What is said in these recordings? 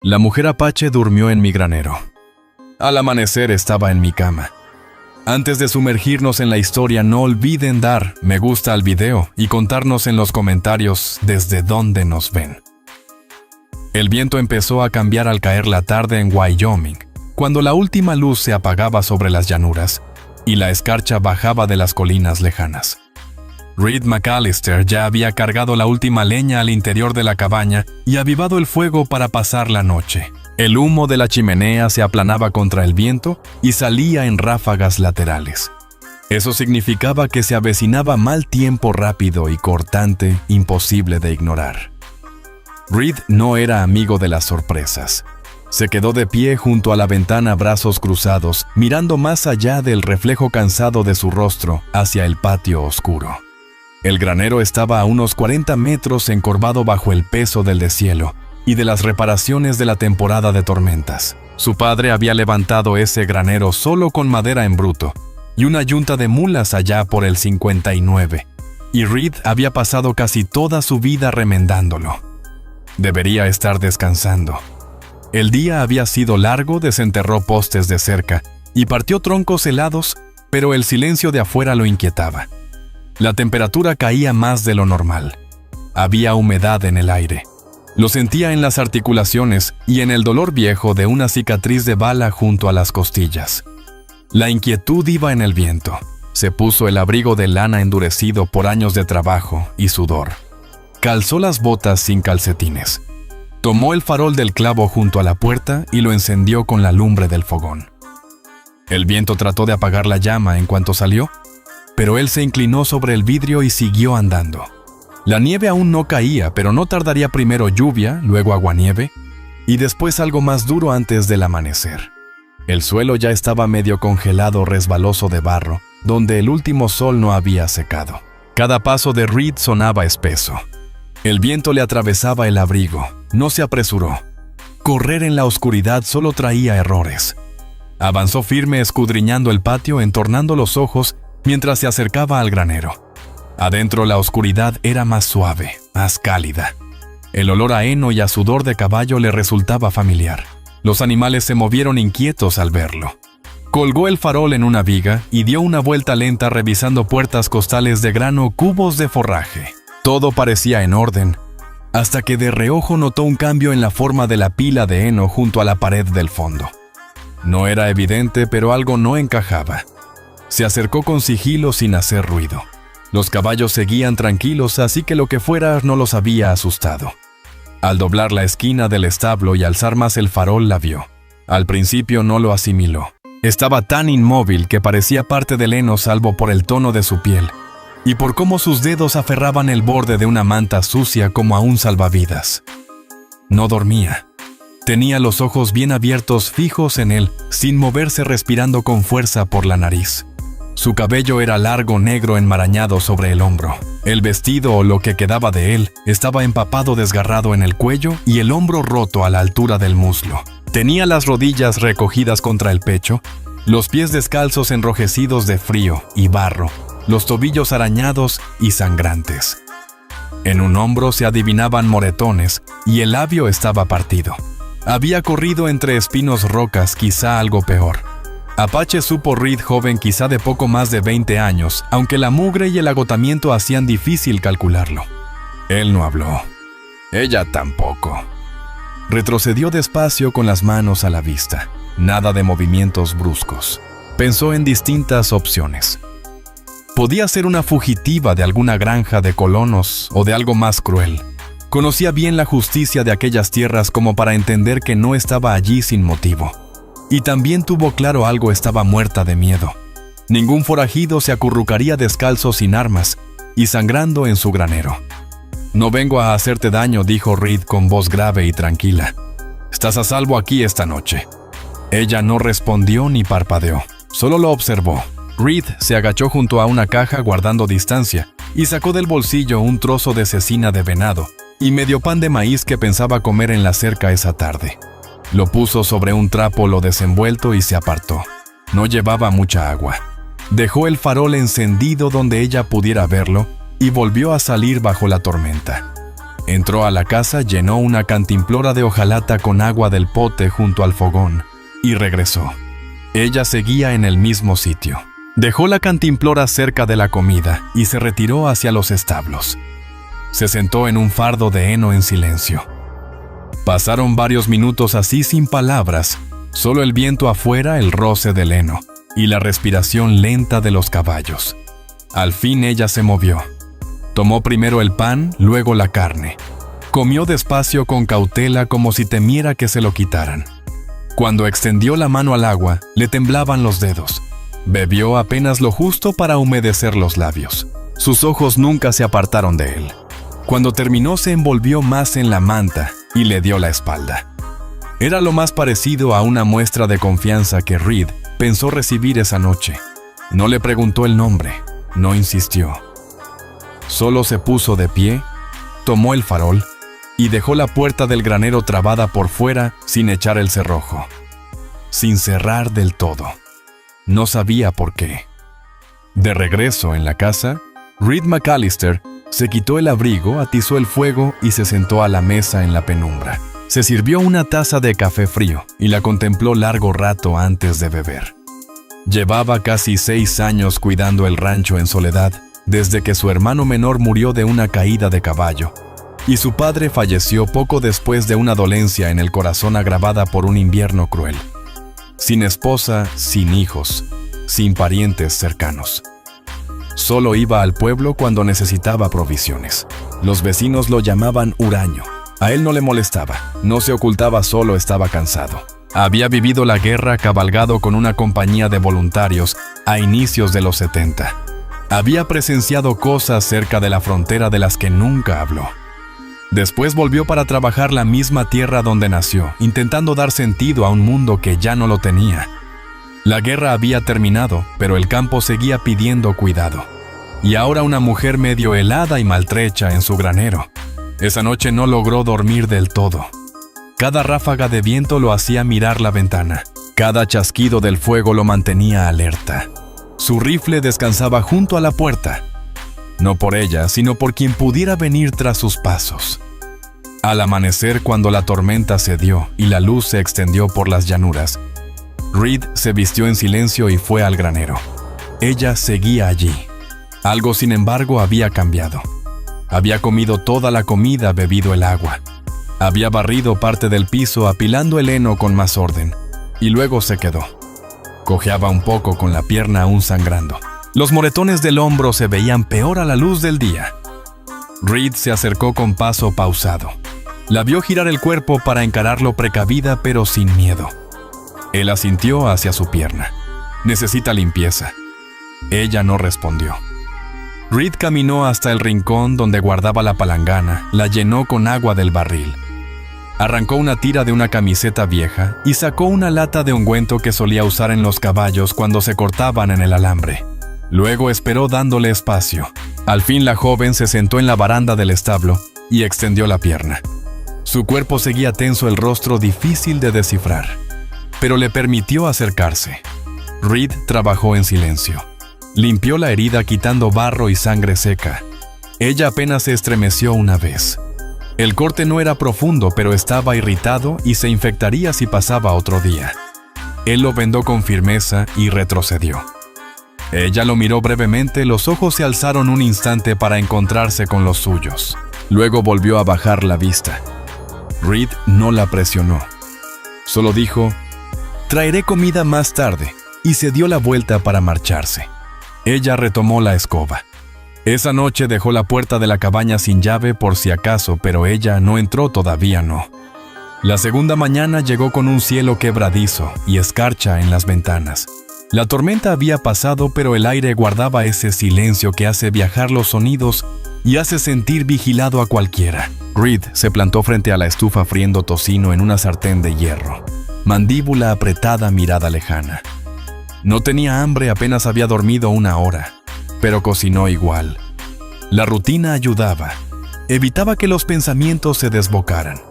La mujer apache durmió en mi granero. Al amanecer estaba en mi cama. Antes de sumergirnos en la historia, no olviden dar me gusta al video y contarnos en los comentarios desde dónde nos ven. El viento empezó a cambiar al caer la tarde en Wyoming, cuando la última luz se apagaba sobre las llanuras y la escarcha bajaba de las colinas lejanas. Reed McAllister ya había cargado la última leña al interior de la cabaña y avivado el fuego para pasar la noche. El humo de la chimenea se aplanaba contra el viento y salía en ráfagas laterales. Eso significaba que se avecinaba mal tiempo rápido y cortante, imposible de ignorar. Reed no era amigo de las sorpresas. Se quedó de pie junto a la ventana, brazos cruzados, mirando más allá del reflejo cansado de su rostro hacia el patio oscuro. El granero estaba a unos 40 metros encorvado bajo el peso del deshielo y de las reparaciones de la temporada de tormentas. Su padre había levantado ese granero solo con madera en bruto y una yunta de mulas allá por el 59, y Reed había pasado casi toda su vida remendándolo. Debería estar descansando. El día había sido largo, desenterró postes de cerca y partió troncos helados, pero el silencio de afuera lo inquietaba. La temperatura caía más de lo normal. Había humedad en el aire. Lo sentía en las articulaciones y en el dolor viejo de una cicatriz de bala junto a las costillas. La inquietud iba en el viento. Se puso el abrigo de lana endurecido por años de trabajo y sudor. Calzó las botas sin calcetines. Tomó el farol del clavo junto a la puerta y lo encendió con la lumbre del fogón. El viento trató de apagar la llama en cuanto salió, pero él se inclinó sobre el vidrio y siguió andando. La nieve aún no caía, pero no tardaría primero lluvia, luego aguanieve, y después algo más duro antes del amanecer. El suelo ya estaba medio congelado, resbaloso de barro, donde el último sol no había secado. Cada paso de Reed sonaba espeso. El viento le atravesaba el abrigo, no se apresuró. Correr en la oscuridad solo traía errores. Avanzó firme, escudriñando el patio, entornando los ojos mientras se acercaba al granero. Adentro la oscuridad era más suave, más cálida. El olor a heno y a sudor de caballo le resultaba familiar. Los animales se movieron inquietos al verlo. Colgó el farol en una viga y dio una vuelta lenta revisando puertas, costales de grano, cubos de forraje. Todo parecía en orden, hasta que de reojo notó un cambio en la forma de la pila de heno junto a la pared del fondo. No era evidente, pero algo no encajaba. Se acercó con sigilo sin hacer ruido. Los caballos seguían tranquilos, así que lo que fuera no los había asustado. Al doblar la esquina del establo y alzar más el farol, la vio. Al principio no lo asimiló. Estaba tan inmóvil que parecía parte del heno salvo por el tono de su piel y por cómo sus dedos aferraban el borde de una manta sucia como a un salvavidas. No dormía. Tenía los ojos bien abiertos, fijos en él, sin moverse, respirando con fuerza por la nariz. Su cabello era largo, negro, enmarañado sobre el hombro. El vestido, o lo que quedaba de él, estaba empapado, desgarrado en el cuello y el hombro roto a la altura del muslo. Tenía las rodillas recogidas contra el pecho, los pies descalzos enrojecidos de frío y barro, los tobillos arañados y sangrantes. En un hombro se adivinaban moretones y el labio estaba partido. Había corrido entre espinos, rocas, quizá algo peor. Apache supo Reed joven, quizá de poco más de 20 años, aunque la mugre y el agotamiento hacían difícil calcularlo. Él no habló. Ella tampoco. Retrocedió despacio con las manos a la vista. Nada de movimientos bruscos. Pensó en distintas opciones. Podía ser una fugitiva de alguna granja de colonos o de algo más cruel. Conocía bien la justicia de aquellas tierras como para entender que no estaba allí sin motivo. Y también tuvo claro algo: estaba muerta de miedo. Ningún forajido se acurrucaría descalzo, sin armas y sangrando en su granero. «No vengo a hacerte daño», dijo Reed con voz grave y tranquila. «Estás a salvo aquí esta noche». Ella no respondió ni parpadeó, solo lo observó. Reed se agachó junto a una caja guardando distancia y sacó del bolsillo un trozo de cecina de venado y medio pan de maíz que pensaba comer en la cerca esa tarde. Lo puso sobre un trapo, lo desenvuelto y se apartó. No llevaba mucha agua. Dejó el farol encendido donde ella pudiera verlo y volvió a salir bajo la tormenta. Entró a la casa, llenó una cantimplora de hojalata con agua del pote junto al fogón y regresó. Ella seguía en el mismo sitio. Dejó la cantimplora cerca de la comida y se retiró hacia los establos. Se sentó en un fardo de heno en silencio. Pasaron varios minutos así sin palabras, solo el viento afuera, el roce del heno y la respiración lenta de los caballos. Al fin ella se movió. Tomó primero el pan, luego la carne. Comió despacio con cautela como si temiera que se lo quitaran. Cuando extendió la mano al agua, le temblaban los dedos. Bebió apenas lo justo para humedecer los labios. Sus ojos nunca se apartaron de él. Cuando terminó se envolvió más en la manta y le dio la espalda. Era lo más parecido a una muestra de confianza que Reed pensó recibir esa noche. No le preguntó el nombre, no insistió. Solo se puso de pie, tomó el farol y dejó la puerta del granero trabada por fuera sin echar el cerrojo. Sin cerrar del todo. No sabía por qué. De regreso en la casa, Reed McAllister se quitó el abrigo, atizó el fuego y se sentó a la mesa en la penumbra. Se sirvió una taza de café frío y la contempló largo rato antes de beber. Llevaba casi 6 años cuidando el rancho en soledad, desde que su hermano menor murió de una caída de caballo, y su padre falleció poco después de una dolencia en el corazón agravada por un invierno cruel. Sin esposa, sin hijos, sin parientes cercanos. Solo iba al pueblo cuando necesitaba provisiones. Los vecinos lo llamaban huraño. A él no le molestaba, no se ocultaba, solo estaba cansado. Había vivido la guerra cabalgado con una compañía de voluntarios a inicios de los 70. Había presenciado cosas cerca de la frontera de las que nunca habló. Después volvió para trabajar la misma tierra donde nació, intentando dar sentido a un mundo que ya no lo tenía. La guerra había terminado, pero el campo seguía pidiendo cuidado. Y ahora una mujer medio helada y maltrecha en su granero. Esa noche no logró dormir del todo. Cada ráfaga de viento lo hacía mirar la ventana. Cada chasquido del fuego lo mantenía alerta. Su rifle descansaba junto a la puerta. No por ella, sino por quien pudiera venir tras sus pasos. Al amanecer, cuando la tormenta cedió y la luz se extendió por las llanuras, Reed se vistió en silencio y fue al granero. Ella seguía allí. Algo, sin embargo, había cambiado. Había comido toda la comida, bebido el agua. Había barrido parte del piso, apilando el heno con más orden, y luego se quedó. Cojeaba un poco con la pierna aún sangrando. Los moretones del hombro se veían peor a la luz del día. Reed se acercó con paso pausado. La vio girar el cuerpo para encararlo precavida pero sin miedo. Él asintió hacia su pierna. «Necesita limpieza». Ella no respondió. Reed caminó hasta el rincón donde guardaba la palangana, la llenó con agua del barril. Arrancó una tira de una camiseta vieja y sacó una lata de ungüento que solía usar en los caballos cuando se cortaban en el alambre. Luego esperó dándole espacio. Al fin la joven se sentó en la baranda del establo y extendió la pierna. Su cuerpo seguía tenso, el rostro difícil de descifrar, pero le permitió acercarse. Reed trabajó en silencio. Limpió la herida quitando barro y sangre seca. Ella apenas se estremeció una vez. El corte no era profundo, pero estaba irritado y se infectaría si pasaba otro día. Él lo vendó con firmeza y retrocedió. Ella lo miró brevemente, los ojos se alzaron un instante para encontrarse con los suyos. Luego volvió a bajar la vista. Reed no la presionó. Solo dijo, «Traeré comida más tarde», y se dio la vuelta para marcharse. Ella retomó la escoba. Esa noche dejó la puerta de la cabaña sin llave por si acaso, pero ella no entró, todavía no. La segunda mañana llegó con un cielo quebradizo y escarcha en las ventanas. La tormenta había pasado, pero el aire guardaba ese silencio que hace viajar los sonidos y hace sentir vigilado a cualquiera. Reed se plantó frente a la estufa friendo tocino en una sartén de hierro. Mandíbula apretada, mirada lejana. No tenía hambre, apenas había dormido 1 hora, pero cocinó igual. La rutina ayudaba. Evitaba que los pensamientos se desbocaran.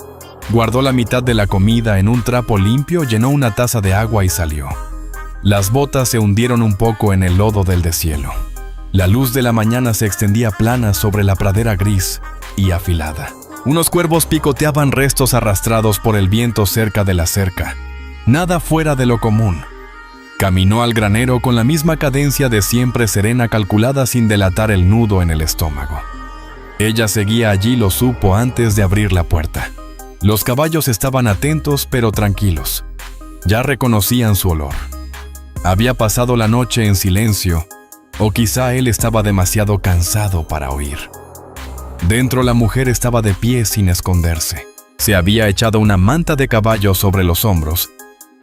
Guardó la mitad de la comida en un trapo limpio, llenó una taza de agua y salió. Las botas se hundieron un poco en el lodo del deshielo. La luz de la mañana se extendía plana sobre la pradera gris y afilada. Unos cuervos picoteaban restos arrastrados por el viento cerca de la cerca. Nada fuera de lo común. Caminó al granero con la misma cadencia de siempre serena calculada sin delatar el nudo en el estómago. Ella seguía allí, lo supo antes de abrir la puerta. Los caballos estaban atentos pero tranquilos. Ya reconocían su olor. Había pasado la noche en silencio, o quizá él estaba demasiado cansado para oír. Dentro la mujer estaba de pie sin esconderse. Se había echado una manta de caballo sobre los hombros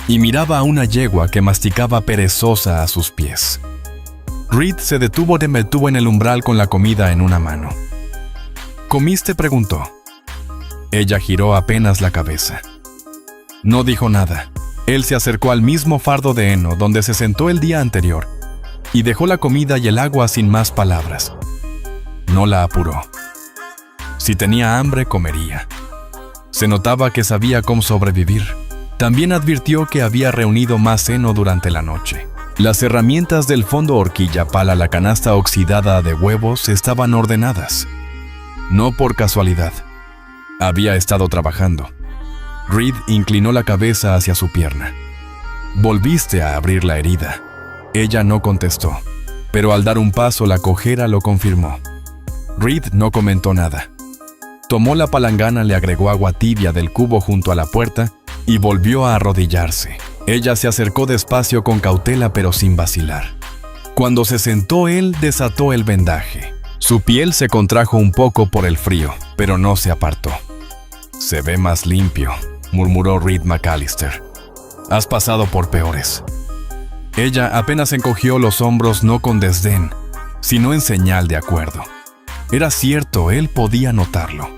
y miraba a una yegua que masticaba perezosa a sus pies. Reed se detuvo en el umbral con la comida en una mano. ¿Comiste?, preguntó. Ella giró apenas la cabeza. No dijo nada. Él se acercó al mismo fardo de heno donde se sentó el día anterior y dejó la comida y el agua sin más palabras. No la apuró. Si tenía hambre, comería. Se notaba que sabía cómo sobrevivir. También advirtió que había reunido más heno durante la noche. Las herramientas del fondo horquilla pala, la canasta oxidada de huevos estaban ordenadas. No por casualidad. Había estado trabajando. Reed inclinó la cabeza hacia su pierna. «Volviste a abrir la herida». Ella no contestó, pero al dar un paso la cojera lo confirmó. Reed no comentó nada. Tomó la palangana, le agregó agua tibia del cubo junto a la puerta y volvió a arrodillarse. Ella se acercó despacio con cautela pero sin vacilar. Cuando se sentó, él desató el vendaje. Su piel se contrajo un poco por el frío, pero no se apartó. «Se ve más limpio», murmuró Reed McAllister. «Has pasado por peores». Ella apenas encogió los hombros, no con desdén, sino en señal de acuerdo. Era cierto, él podía notarlo.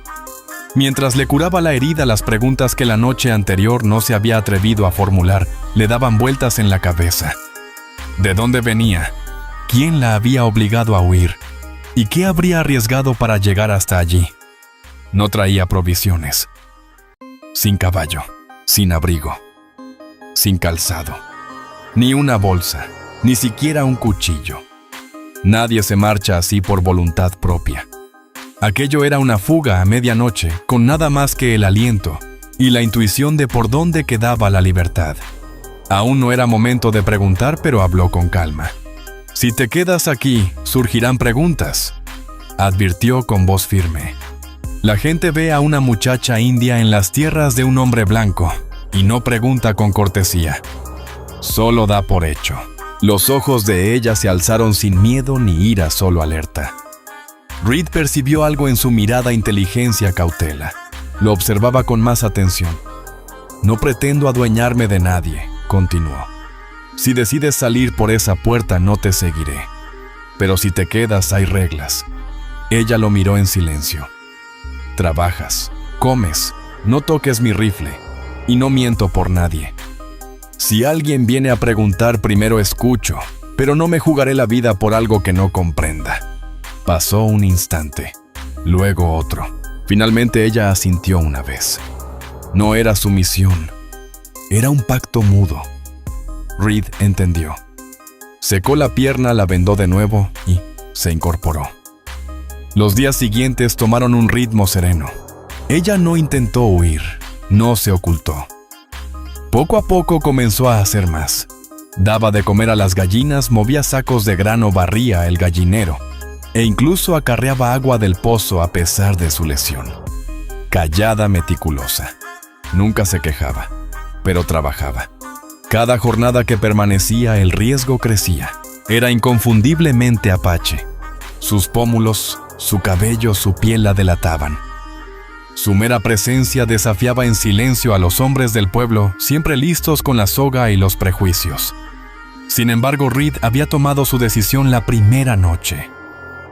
Mientras le curaba la herida, las preguntas que la noche anterior no se había atrevido a formular le daban vueltas en la cabeza. ¿De dónde venía? ¿Quién la había obligado a huir? ¿Y qué habría arriesgado para llegar hasta allí? No traía provisiones. Sin caballo, sin abrigo, sin calzado, ni una bolsa, ni siquiera un cuchillo. Nadie se marcha así por voluntad propia. Aquello era una fuga a medianoche, con nada más que el aliento y la intuición de por dónde quedaba la libertad. Aún no era momento de preguntar, pero habló con calma. «Si te quedas aquí, surgirán preguntas», advirtió con voz firme. «La gente ve a una muchacha india en las tierras de un hombre blanco y no pregunta con cortesía. Solo da por hecho». Los ojos de ella se alzaron sin miedo ni ira, solo alerta. Reed percibió algo en su mirada, inteligencia, cautela. Lo observaba con más atención. «No pretendo adueñarme de nadie», continuó. «Si decides salir por esa puerta, no te seguiré. Pero si te quedas, hay reglas». Ella lo miró en silencio. «Trabajas, comes, no toques mi rifle, y no miento por nadie. Si alguien viene a preguntar, primero escucho, pero no me jugaré la vida por algo que no comprenda». Pasó un instante, luego otro. Finalmente ella asintió una vez. No era sumisión, era un pacto mudo. Reed entendió. Secó la pierna, la vendó de nuevo y se incorporó. Los días siguientes tomaron un ritmo sereno. Ella no intentó huir, no se ocultó. Poco a poco comenzó a hacer más. Daba de comer a las gallinas, movía sacos de grano, barría el gallinero e incluso acarreaba agua del pozo a pesar de su lesión. Callada, meticulosa. Nunca se quejaba, pero trabajaba. Cada jornada que permanecía, el riesgo crecía. Era inconfundiblemente apache. Sus pómulos, su cabello, su piel la delataban. Su mera presencia desafiaba en silencio a los hombres del pueblo, siempre listos con la soga y los prejuicios. Sin embargo, Reed había tomado su decisión la primera noche.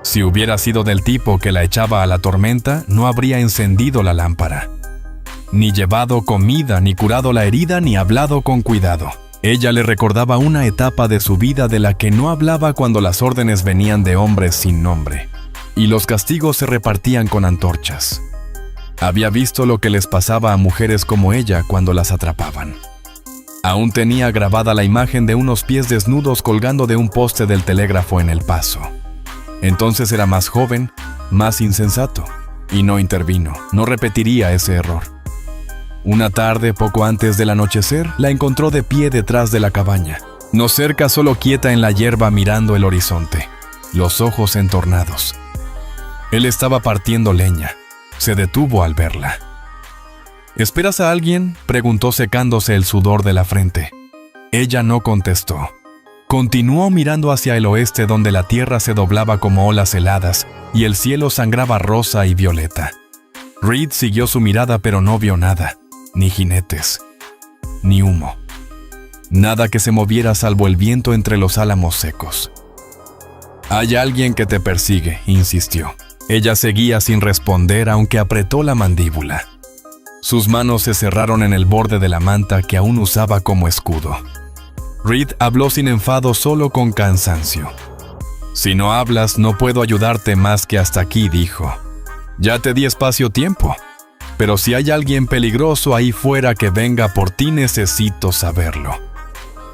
Si hubiera sido del tipo que la echaba a la tormenta, no habría encendido la lámpara. Ni llevado comida, ni curado la herida, ni hablado con cuidado. Ella le recordaba una etapa de su vida de la que no hablaba cuando las órdenes venían de hombres sin nombre, y los castigos se repartían con antorchas. Había visto lo que les pasaba a mujeres como ella cuando las atrapaban. Aún tenía grabada la imagen de unos pies desnudos colgando de un poste del telégrafo en El Paso. Entonces era más joven, más insensato. y no intervino. No repetiría ese error. Una tarde, poco antes del anochecer, la encontró de pie detrás de la cabaña, no cerca, solo quieta en la hierba mirando el horizonte, los ojos entornados. Él estaba partiendo leña. Se detuvo al verla. ¿Esperas a alguien?, preguntó secándose el sudor de la frente. Ella no contestó. Continuó mirando hacia el oeste, donde la tierra se doblaba como olas heladas y el cielo sangraba rosa y violeta. Reed siguió su mirada, pero no vio nada, ni jinetes, ni humo. Nada que se moviera salvo el viento entre los álamos secos. «Hay alguien que te persigue», insistió. Ella seguía sin responder, aunque apretó la mandíbula. Sus manos se cerraron en el borde de la manta que aún usaba como escudo. Reed habló sin enfado, solo con cansancio. «Si no hablas, no puedo ayudarte más que hasta aquí», dijo. «Ya te di espacio-tiempo. Pero si hay alguien peligroso ahí fuera que venga por ti, necesito saberlo».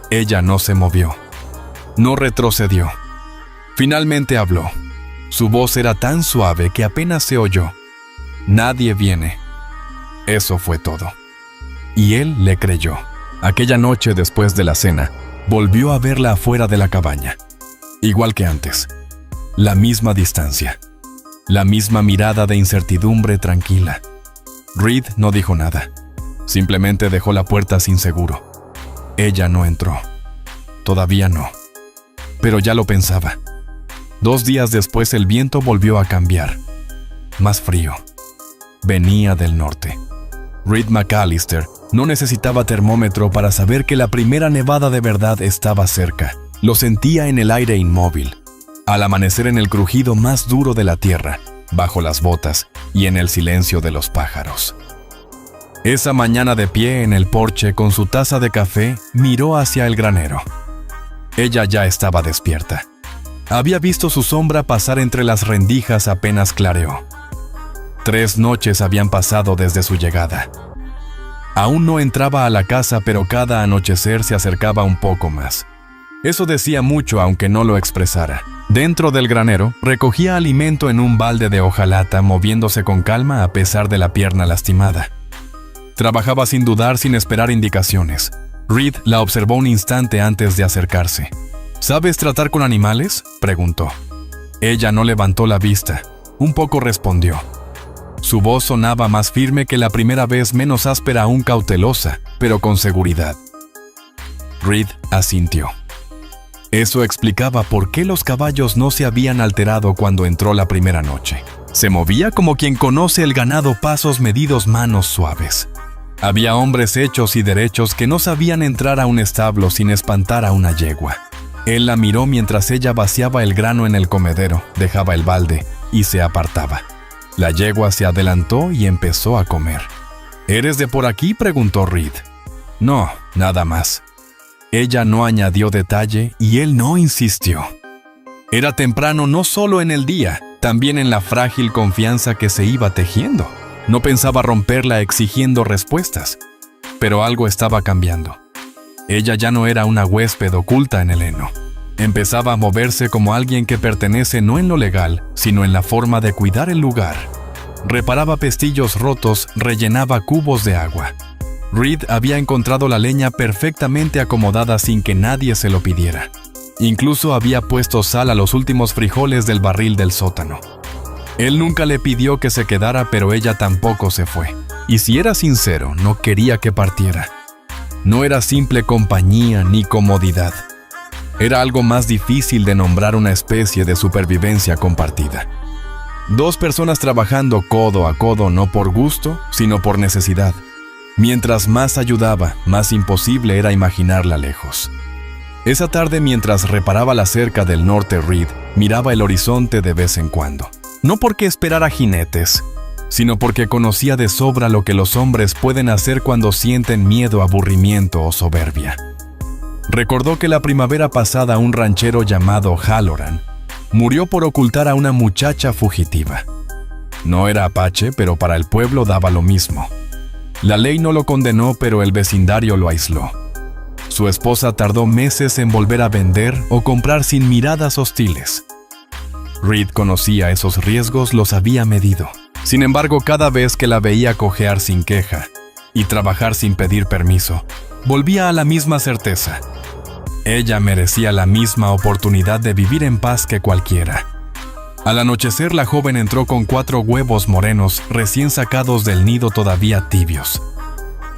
Ella no se movió. No retrocedió. Finalmente habló. Su voz era tan suave que apenas se oyó. «Nadie viene». Eso fue todo. Y él le creyó. Aquella noche, después de la cena, volvió a verla afuera de la cabaña. Igual que antes. La misma distancia. La misma mirada de incertidumbre tranquila. Reed no dijo nada. Simplemente dejó la puerta sin seguro. Ella no entró. Todavía no. Pero ya lo pensaba. 2 días después el viento volvió a cambiar. Más frío. Venía del norte. Reed McAllister no necesitaba termómetro para saber que la primera nevada de verdad estaba cerca. Lo sentía en el aire inmóvil, al amanecer, en el crujido más duro de la tierra, bajo las botas y en el silencio de los pájaros. Esa mañana, de pie en el porche con su taza de café, miró hacia el granero. Ella ya estaba despierta. Había visto su sombra pasar entre las rendijas apenas clareó. 3 noches habían pasado desde su llegada. Aún no entraba a la casa, pero cada anochecer se acercaba un poco más. Eso decía mucho, aunque no lo expresara. Dentro del granero, recogía alimento en un balde de hojalata, moviéndose con calma a pesar de la pierna lastimada. Trabajaba sin dudar, sin esperar indicaciones. Reed la observó un instante antes de acercarse. «¿Sabes tratar con animales?», preguntó. Ella no levantó la vista. Un poco respondió. Su voz sonaba más firme que la primera vez, menos áspera, aún cautelosa, pero con seguridad. Reed asintió. Eso explicaba por qué los caballos no se habían alterado cuando entró la primera noche. Se movía como quien conoce el ganado, pasos medidos, manos suaves. Había hombres hechos y derechos que no sabían entrar a un establo sin espantar a una yegua. Él la miró mientras ella vaciaba el grano en el comedero, dejaba el balde y se apartaba. La yegua se adelantó y empezó a comer. «¿Eres de por aquí?», preguntó Reed. «No, nada más». Ella no añadió detalle y él no insistió. Era temprano, no solo en el día, también en la frágil confianza que se iba tejiendo. No pensaba romperla exigiendo respuestas, pero algo estaba cambiando. Ella ya no era una huésped oculta en el heno. Empezaba a moverse como alguien que pertenece no en lo legal, sino en la forma de cuidar el lugar. Reparaba pestillos rotos, rellenaba cubos de agua. Reed había encontrado la leña perfectamente acomodada sin que nadie se lo pidiera. Incluso había puesto sal a los últimos frijoles del barril del sótano. Él nunca le pidió que se quedara, pero ella tampoco se fue. Y si era sincero, no quería que partiera. No era simple compañía ni comodidad. Era algo más difícil de nombrar, una especie de supervivencia compartida. 2 personas trabajando codo a codo, no por gusto, sino por necesidad. Mientras más ayudaba, más imposible era imaginarla lejos. Esa tarde, mientras reparaba la cerca del norte, Reed miraba el horizonte de vez en cuando. No porque esperara jinetes, sino porque conocía de sobra lo que los hombres pueden hacer cuando sienten miedo, aburrimiento o soberbia. Recordó que la primavera pasada un ranchero llamado Halloran murió por ocultar a una muchacha fugitiva. No era apache, pero para el pueblo daba lo mismo. La ley no lo condenó, pero el vecindario lo aisló. Su esposa tardó meses en volver a vender o comprar sin miradas hostiles. Reed conocía esos riesgos, los había medido. Sin embargo, cada vez que la veía cojear sin queja y trabajar sin pedir permiso, volvía a la misma certeza. Ella merecía la misma oportunidad de vivir en paz que cualquiera. Al anochecer, la joven entró con 4 huevos morenos recién sacados del nido todavía tibios.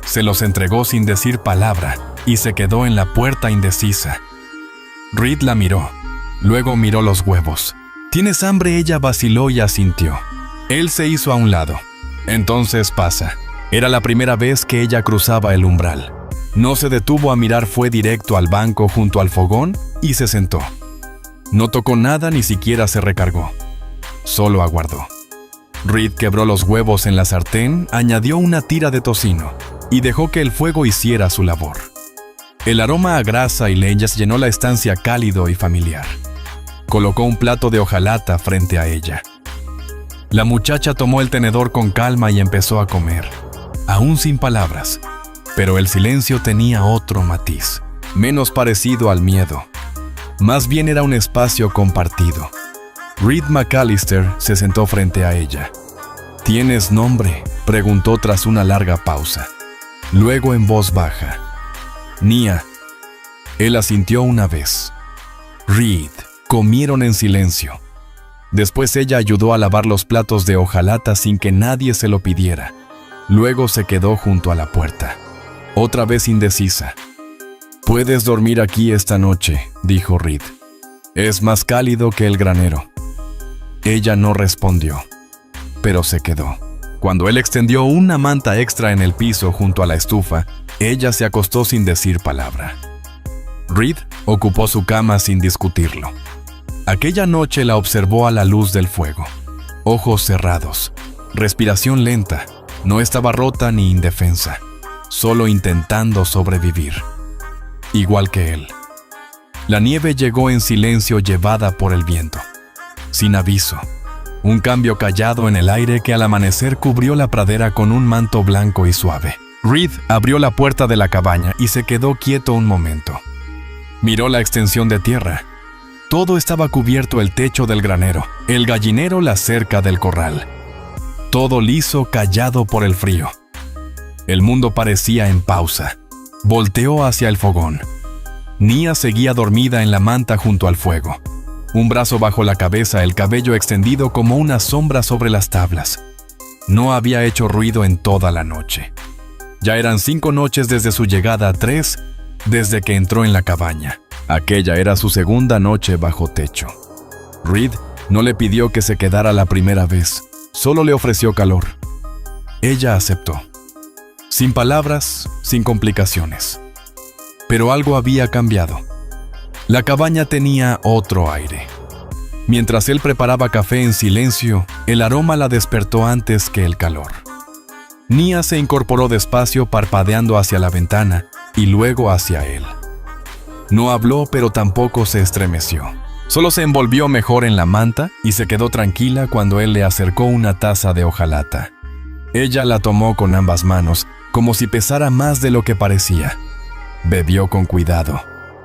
Se los entregó sin decir palabra y se quedó en la puerta indecisa. Reed la miró, luego miró los huevos. ¿Tienes hambre? Ella vaciló y asintió. Él se hizo a un lado. Entonces pasa. Era la primera vez que ella cruzaba el umbral. No se detuvo a mirar, fue directo al banco junto al fogón y se sentó. No tocó nada, ni siquiera se recargó. Solo aguardó. Reed quebró los huevos en la sartén, añadió una tira de tocino y dejó que el fuego hiciera su labor. El aroma a grasa y leñas llenó la estancia cálido y familiar. Colocó un plato de hojalata frente a ella. La muchacha tomó el tenedor con calma y empezó a comer, aún sin palabras. Pero el silencio tenía otro matiz, menos parecido al miedo. Más bien era un espacio compartido. Reed McAllister se sentó frente a ella. ¿Tienes nombre?, preguntó tras una larga pausa. Luego en voz baja. Nia. Él asintió una vez. Reed. Comieron en silencio. Después ella ayudó a lavar los platos de hojalata sin que nadie se lo pidiera. Luego se quedó junto a la puerta. Otra vez indecisa. «Puedes dormir aquí esta noche», dijo Reed. «Es más cálido que el granero». Ella no respondió, pero se quedó. Cuando él extendió una manta extra en el piso junto a la estufa, ella se acostó sin decir palabra. Reed ocupó su cama sin discutirlo. Aquella noche la observó a la luz del fuego. Ojos cerrados, respiración lenta, no estaba rota ni indefensa. Solo intentando sobrevivir, igual que él. La nieve llegó en silencio llevada por el viento, sin aviso. Un cambio callado en el aire que al amanecer cubrió la pradera con un manto blanco y suave. Reed abrió la puerta de la cabaña y se quedó quieto un momento. Miró la extensión de tierra. Todo estaba cubierto: el techo del granero, el gallinero, la cerca del corral. Todo liso, callado por el frío. El mundo parecía en pausa. Volteó hacia el fogón. Nia seguía dormida en la manta junto al fuego. Un brazo bajo la cabeza, el cabello extendido como una sombra sobre las tablas. No había hecho ruido en toda la noche. Ya eran 5 noches desde su llegada, 3 desde que entró en la cabaña. Aquella era su segunda noche bajo techo. Reed no le pidió que se quedara la primera vez, solo le ofreció calor. Ella aceptó. Sin palabras, sin complicaciones. Pero algo había cambiado. La cabaña tenía otro aire. Mientras él preparaba café en silencio, el aroma la despertó antes que el calor. Nia se incorporó despacio, parpadeando hacia la ventana y luego hacia él. No habló, pero tampoco se estremeció. Solo se envolvió mejor en la manta y se quedó tranquila cuando él le acercó una taza de hojalata. Ella la tomó con ambas manos, como si pesara más de lo que parecía. Bebió con cuidado.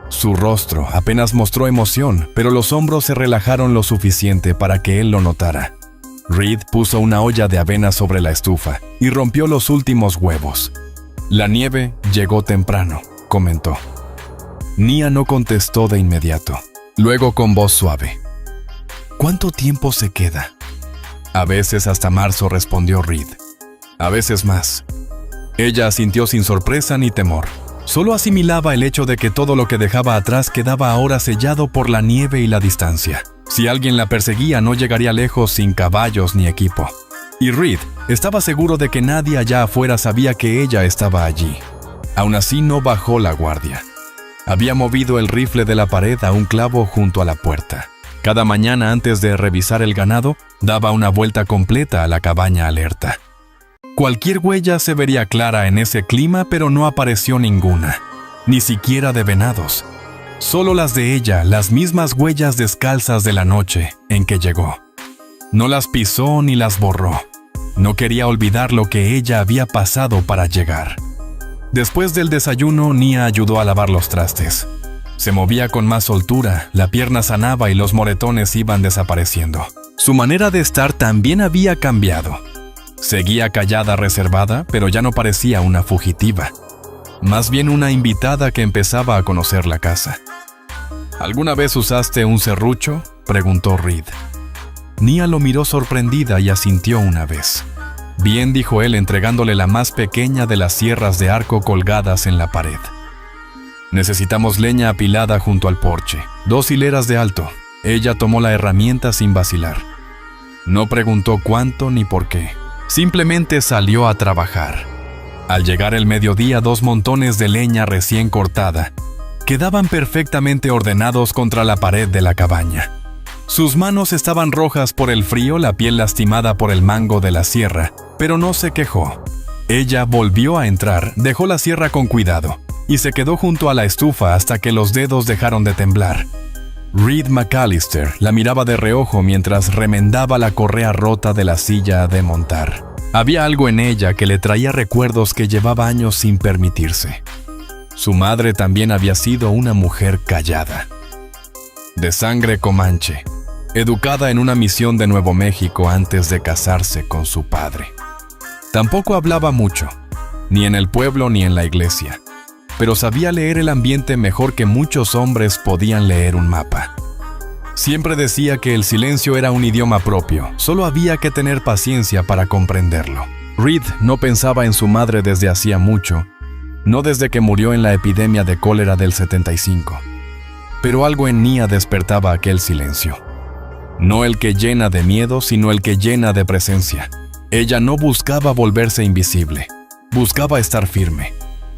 Su rostro apenas mostró emoción, pero los hombros se relajaron lo suficiente para que él lo notara. Reed puso una olla de avena sobre la estufa y rompió los últimos huevos. La nieve llegó temprano, comentó. Nia no contestó de inmediato. Luego con voz suave. ¿Cuánto tiempo se queda? A veces hasta marzo, respondió Reed. A veces más. Ella asintió sin sorpresa ni temor. Solo asimilaba el hecho de que todo lo que dejaba atrás quedaba ahora sellado por la nieve y la distancia. Si alguien la perseguía, no llegaría lejos sin caballos ni equipo. Y Reed estaba seguro de que nadie allá afuera sabía que ella estaba allí. Aún así no bajó la guardia. Había movido el rifle de la pared a un clavo junto a la puerta. Cada mañana antes de revisar el ganado, daba una vuelta completa a la cabaña alerta. Cualquier huella se vería clara en ese clima, pero no apareció ninguna, ni siquiera de venados. Solo las de ella, las mismas huellas descalzas de la noche en que llegó. No las pisó ni las borró. No quería olvidar lo que ella había pasado para llegar. Después del desayuno, Nia ayudó a lavar los trastes. Se movía con más soltura, la pierna sanaba y los moretones iban desapareciendo. Su manera de estar también había cambiado. Seguía callada, reservada, pero ya no parecía una fugitiva. Más bien una invitada que empezaba a conocer la casa. ¿Alguna vez usaste un serrucho?, preguntó Reed. Nia lo miró sorprendida y asintió una vez. Bien, dijo él, entregándole la más pequeña de las sierras de arco colgadas en la pared. Necesitamos leña apilada junto al porche, 2 hileras de alto. Ella tomó la herramienta sin vacilar. No preguntó cuánto ni por qué. Simplemente salió a trabajar. Al llegar el mediodía, 2 montones de leña recién cortada quedaban perfectamente ordenados contra la pared de la cabaña. Sus manos estaban rojas por el frío, la piel lastimada por el mango de la sierra, pero no se quejó. Ella volvió a entrar, dejó la sierra con cuidado y se quedó junto a la estufa hasta que los dedos dejaron de temblar. Reed McAllister la miraba de reojo mientras remendaba la correa rota de la silla de montar. Había algo en ella que le traía recuerdos que llevaba años sin permitirse. Su madre también había sido una mujer callada, de sangre comanche, educada en una misión de Nuevo México antes de casarse con su padre. Tampoco hablaba mucho, ni en el pueblo ni en la iglesia, pero sabía leer el ambiente mejor que muchos hombres podían leer un mapa. Siempre decía que el silencio era un idioma propio, solo había que tener paciencia para comprenderlo. Reed no pensaba en su madre desde hacía mucho, no desde que murió en la epidemia de cólera del 75. Pero algo en Nia despertaba aquel silencio. No el que llena de miedo, sino el que llena de presencia. Ella no buscaba volverse invisible, buscaba estar firme.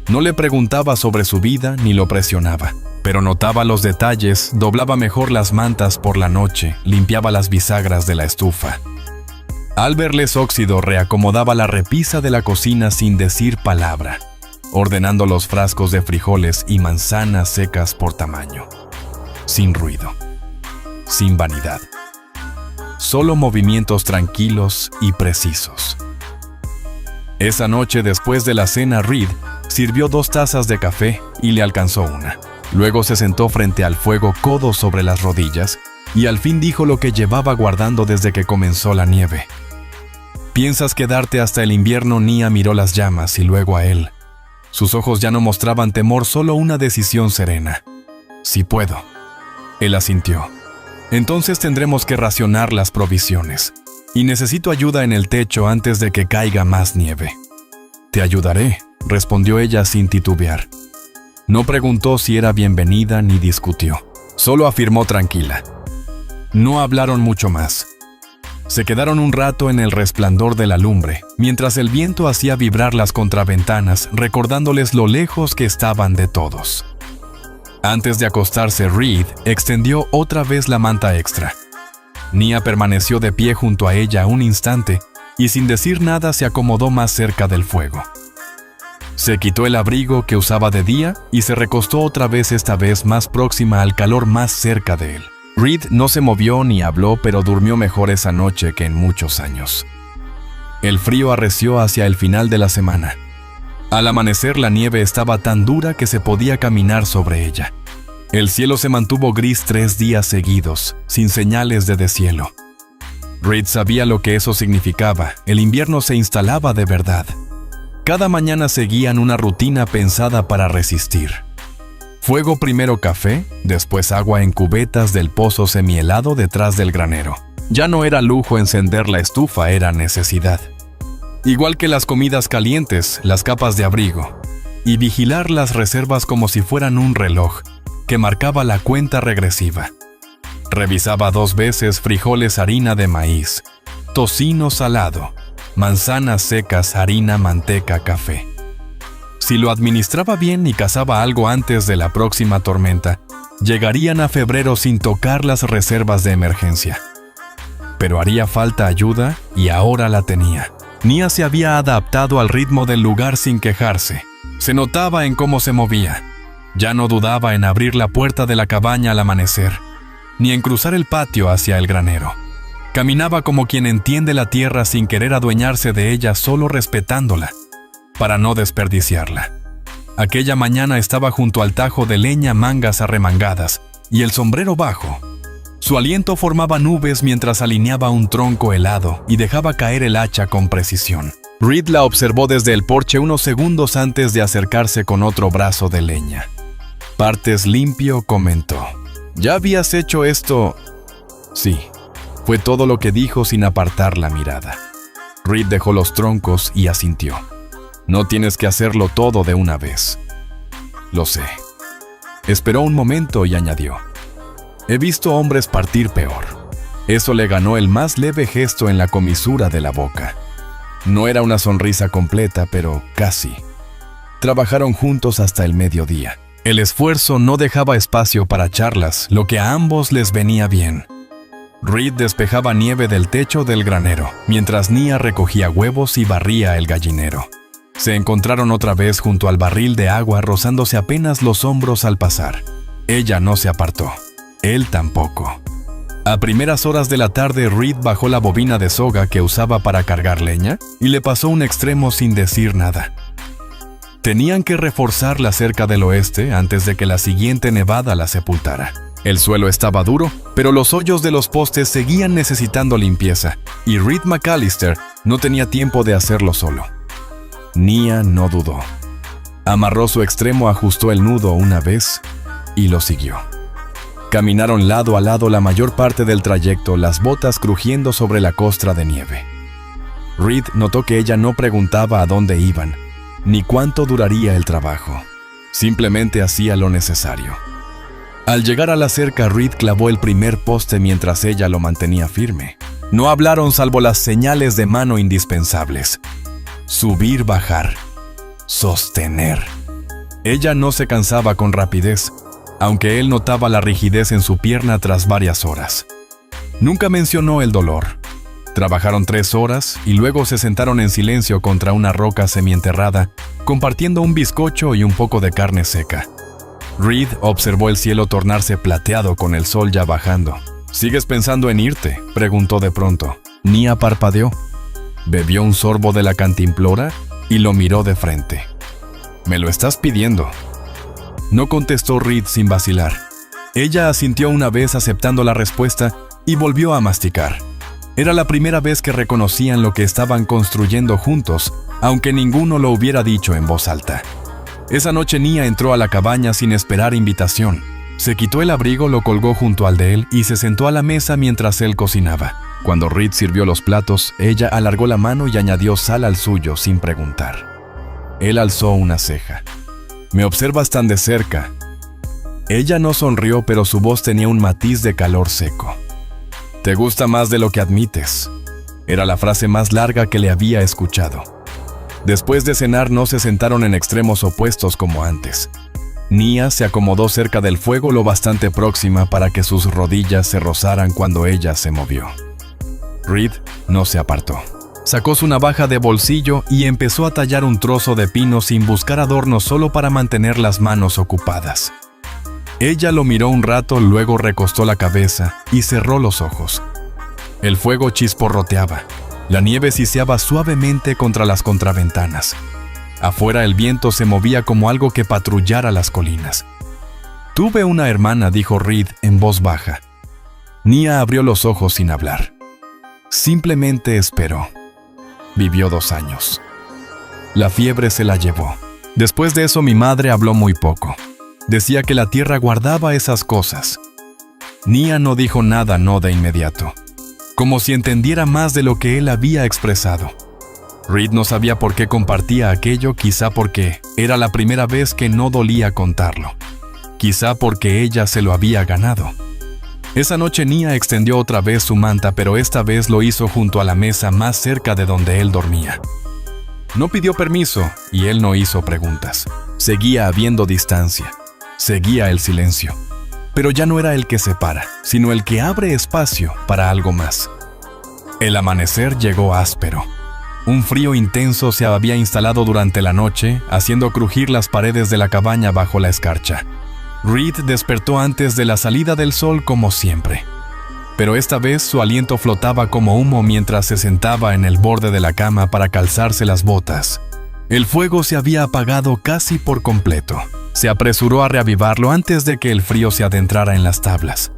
No le preguntaba sobre su vida ni lo presionaba, pero notaba los detalles, doblaba mejor las mantas por la noche, limpiaba las bisagras de la estufa. Al verles óxido, reacomodaba la repisa de la cocina sin decir palabra, ordenando los frascos de frijoles y manzanas secas por tamaño. Sin ruido, sin vanidad. Solo movimientos tranquilos y precisos. Esa noche, después de la cena, Reed sirvió 2 tazas de café y le alcanzó una. Luego se sentó frente al fuego, codos sobre las rodillas, y al fin dijo lo que llevaba guardando desde que comenzó la nieve. ¿Piensas quedarte hasta el invierno? Nia miró las llamas y luego a él. Sus ojos ya no mostraban temor, solo una decisión serena. Sí puedo. Él asintió. Entonces tendremos que racionar las provisiones. Y necesito ayuda en el techo antes de que caiga más nieve. Te ayudaré, respondió ella sin titubear. No preguntó si era bienvenida ni discutió. Solo afirmó tranquila. No hablaron mucho más. Se quedaron un rato en el resplandor de la lumbre, mientras el viento hacía vibrar las contraventanas, recordándoles lo lejos que estaban de todos. Antes de acostarse, Reed extendió otra vez la manta extra. Nia permaneció de pie junto a ella un instante y sin decir nada se acomodó más cerca del fuego. Se quitó el abrigo que usaba de día y se recostó otra vez, esta vez más próxima al calor, más cerca de él. Reed no se movió ni habló, pero durmió mejor esa noche que en muchos años. El frío arreció hacia el final de la semana. Al amanecer, la nieve estaba tan dura que se podía caminar sobre ella. El cielo se mantuvo gris 3 días seguidos, sin señales de deshielo. Reed sabía lo que eso significaba. El invierno se instalaba de verdad. Cada mañana seguían una rutina pensada para resistir. Fuego primero, café, después agua en cubetas del pozo semihelado detrás del granero. Ya no era lujo encender la estufa, era necesidad. Igual que las comidas calientes, las capas de abrigo, y vigilar las reservas como si fueran un reloj que marcaba la cuenta regresiva. Revisaba 2 veces frijoles, harina de maíz, tocino salado, manzanas secas, harina, manteca, café. Si lo administraba bien y cazaba algo antes de la próxima tormenta, llegarían a febrero sin tocar las reservas de emergencia. Pero haría falta ayuda y ahora la tenía. Nia se había adaptado al ritmo del lugar sin quejarse. Se notaba en cómo se movía. Ya no dudaba en abrir la puerta de la cabaña al amanecer, ni en cruzar el patio hacia el granero. Caminaba como quien entiende la tierra sin querer adueñarse de ella, solo respetándola, para no desperdiciarla. Aquella mañana estaba junto al tajo de leña, mangas arremangadas y el sombrero bajo. Su aliento formaba nubes mientras alineaba un tronco helado y dejaba caer el hacha con precisión. Reed la observó desde el porche unos segundos antes de acercarse con otro brazo de leña. «Partes limpio», comentó. «¿Ya habías hecho esto?» «Sí», fue todo lo que dijo sin apartar la mirada. Reed dejó los troncos y asintió. «No tienes que hacerlo todo de una vez». «Lo sé». Esperó un momento y añadió. «He visto hombres partir peor». Eso le ganó el más leve gesto en la comisura de la boca. No era una sonrisa completa, pero casi. Trabajaron juntos hasta el mediodía. El esfuerzo no dejaba espacio para charlas, lo que a ambos les venía bien. Reed despejaba nieve del techo del granero, mientras Nia recogía huevos y barría el gallinero. Se encontraron otra vez junto al barril de agua, rozándose apenas los hombros al pasar. Ella no se apartó. Él tampoco. A primeras horas de la tarde, Reed bajó la bobina de soga que usaba para cargar leña y le pasó un extremo sin decir nada. Tenían que reforzar la cerca del oeste antes de que la siguiente nevada la sepultara. El suelo estaba duro, pero los hoyos de los postes seguían necesitando limpieza, y Reed McAllister no tenía tiempo de hacerlo solo. Nia no dudó. Amarró su extremo, ajustó el nudo una vez y lo siguió. Caminaron lado a lado la mayor parte del trayecto, las botas crujiendo sobre la costra de nieve. Reed notó que ella no preguntaba a dónde iban, ni cuánto duraría el trabajo. Simplemente hacía lo necesario. Al llegar a la cerca, Reed clavó el primer poste mientras ella lo mantenía firme. No hablaron salvo las señales de mano indispensables. Subir, bajar, sostener. Ella no se cansaba con rapidez, aunque él notaba la rigidez en su pierna tras varias horas. Nunca mencionó el dolor. Trabajaron 3 horas y luego se sentaron en silencio contra una roca semienterrada, compartiendo un bizcocho y un poco de carne seca. Reed observó el cielo tornarse plateado con el sol ya bajando. «¿Sigues pensando en irte?», preguntó de pronto. Nia parpadeó. Bebió un sorbo de la cantimplora y lo miró de frente. «¿Me lo estás pidiendo?». No contestó Reed sin vacilar. Ella asintió una vez aceptando la respuesta y volvió a masticar. Era la primera vez que reconocían lo que estaban construyendo juntos, aunque ninguno lo hubiera dicho en voz alta. Esa noche Nia entró a la cabaña sin esperar invitación. Se quitó el abrigo, lo colgó junto al de él y se sentó a la mesa mientras él cocinaba. Cuando Reed sirvió los platos, ella alargó la mano y añadió sal al suyo sin preguntar. Él alzó una ceja. «¿Me observas tan de cerca?». Ella no sonrió, pero su voz tenía un matiz de calor seco. «Te gusta más de lo que admites». Era la frase más larga que le había escuchado. Después de cenar no se sentaron en extremos opuestos como antes. Nia se acomodó cerca del fuego lo bastante próxima para que sus rodillas se rozaran cuando ella se movió. Reed no se apartó. Sacó su navaja de bolsillo y empezó a tallar un trozo de pino sin buscar adornos, solo para mantener las manos ocupadas. Ella lo miró un rato, luego recostó la cabeza y cerró los ojos. El fuego chisporroteaba. La nieve siseaba suavemente contra las contraventanas. Afuera el viento se movía como algo que patrullara las colinas. «Tuve una hermana», dijo Reed en voz baja. Nia abrió los ojos sin hablar. Simplemente esperó. Vivió 2 años. La fiebre se la llevó. Después de eso mi madre habló muy poco. Decía que la tierra guardaba esas cosas. Nia no dijo nada, no de inmediato, como si entendiera más de lo que él había expresado. Reed no sabía por qué compartía aquello, quizá porque era la primera vez que no dolía contarlo. Quizá porque ella se lo había ganado. Esa noche Nia extendió otra vez su manta, pero esta vez lo hizo junto a la mesa más cerca de donde él dormía. No pidió permiso y él no hizo preguntas. Seguía habiendo distancia. Seguía el silencio. Pero ya no era el que separa, sino el que abre espacio para algo más. El amanecer llegó áspero. Un frío intenso se había instalado durante la noche, haciendo crujir las paredes de la cabaña bajo la escarcha. Reed despertó antes de la salida del sol como siempre. Pero esta vez su aliento flotaba como humo mientras se sentaba en el borde de la cama para calzarse las botas. El fuego se había apagado casi por completo. Se apresuró a reavivarlo antes de que el frío se adentrara en las tablas.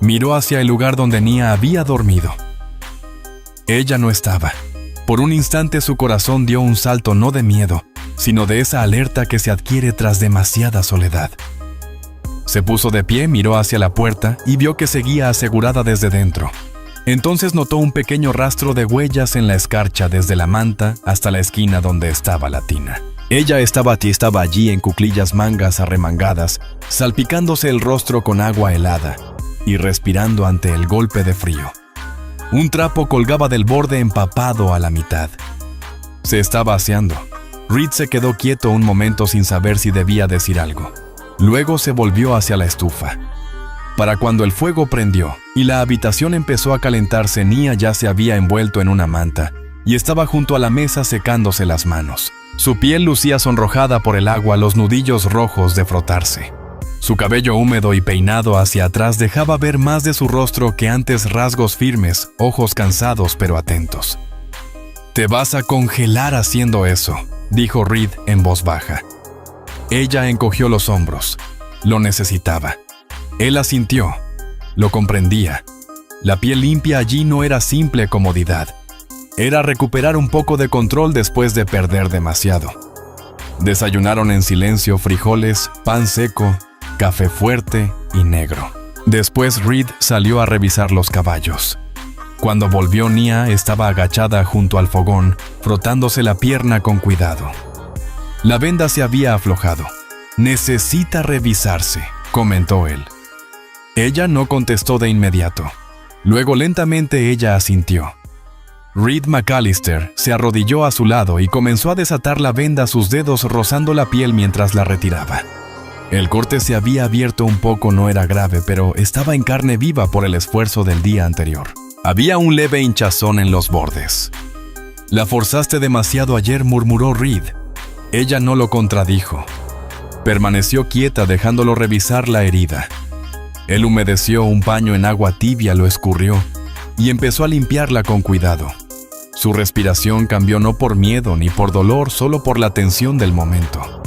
Miró hacia el lugar donde Nia había dormido. Ella no estaba. Por un instante su corazón dio un salto no de miedo, sino de esa alerta que se adquiere tras demasiada soledad. Se puso de pie, miró hacia la puerta y vio que seguía asegurada desde dentro. Entonces notó un pequeño rastro de huellas en la escarcha desde la manta hasta la esquina donde estaba la tina. Ella estaba allí en cuclillas mangas arremangadas, salpicándose el rostro con agua helada y respirando ante el golpe de frío. Un trapo colgaba del borde empapado a la mitad. Se estaba aseando. Reed se quedó quieto un momento sin saber si debía decir algo. Luego se volvió hacia la estufa. Para cuando el fuego prendió y la habitación empezó a calentarse, Nia ya se había envuelto en una manta y estaba junto a la mesa secándose las manos. Su piel lucía sonrojada por el agua, los nudillos rojos de frotarse. Su cabello húmedo y peinado hacia atrás dejaba ver más de su rostro que antes rasgos firmes, ojos cansados pero atentos. «Te vas a congelar haciendo eso», dijo Reed en voz baja. Ella encogió los hombros. Lo necesitaba. Él asintió. Lo comprendía. La piel limpia allí no era simple comodidad. Era recuperar un poco de control después de perder demasiado. Desayunaron en silencio frijoles, pan seco, café fuerte y negro. Después Reed salió a revisar los caballos. Cuando volvió, Nia estaba agachada junto al fogón, frotándose la pierna con cuidado. La venda se había aflojado. «Necesita revisarse», comentó él. Ella no contestó de inmediato. Luego lentamente ella asintió. Reed McAllister se arrodilló a su lado y comenzó a desatar la venda, sus dedos rozando la piel mientras la retiraba. El corte se había abierto un poco, no era grave, pero estaba en carne viva por el esfuerzo del día anterior. Había un leve hinchazón en los bordes. «La forzaste demasiado ayer», murmuró Reed. Ella no lo contradijo. Permaneció quieta dejándolo revisar la herida. Él humedeció un paño en agua tibia, lo escurrió y empezó a limpiarla con cuidado. Su respiración cambió no por miedo ni por dolor, solo por la tensión del momento.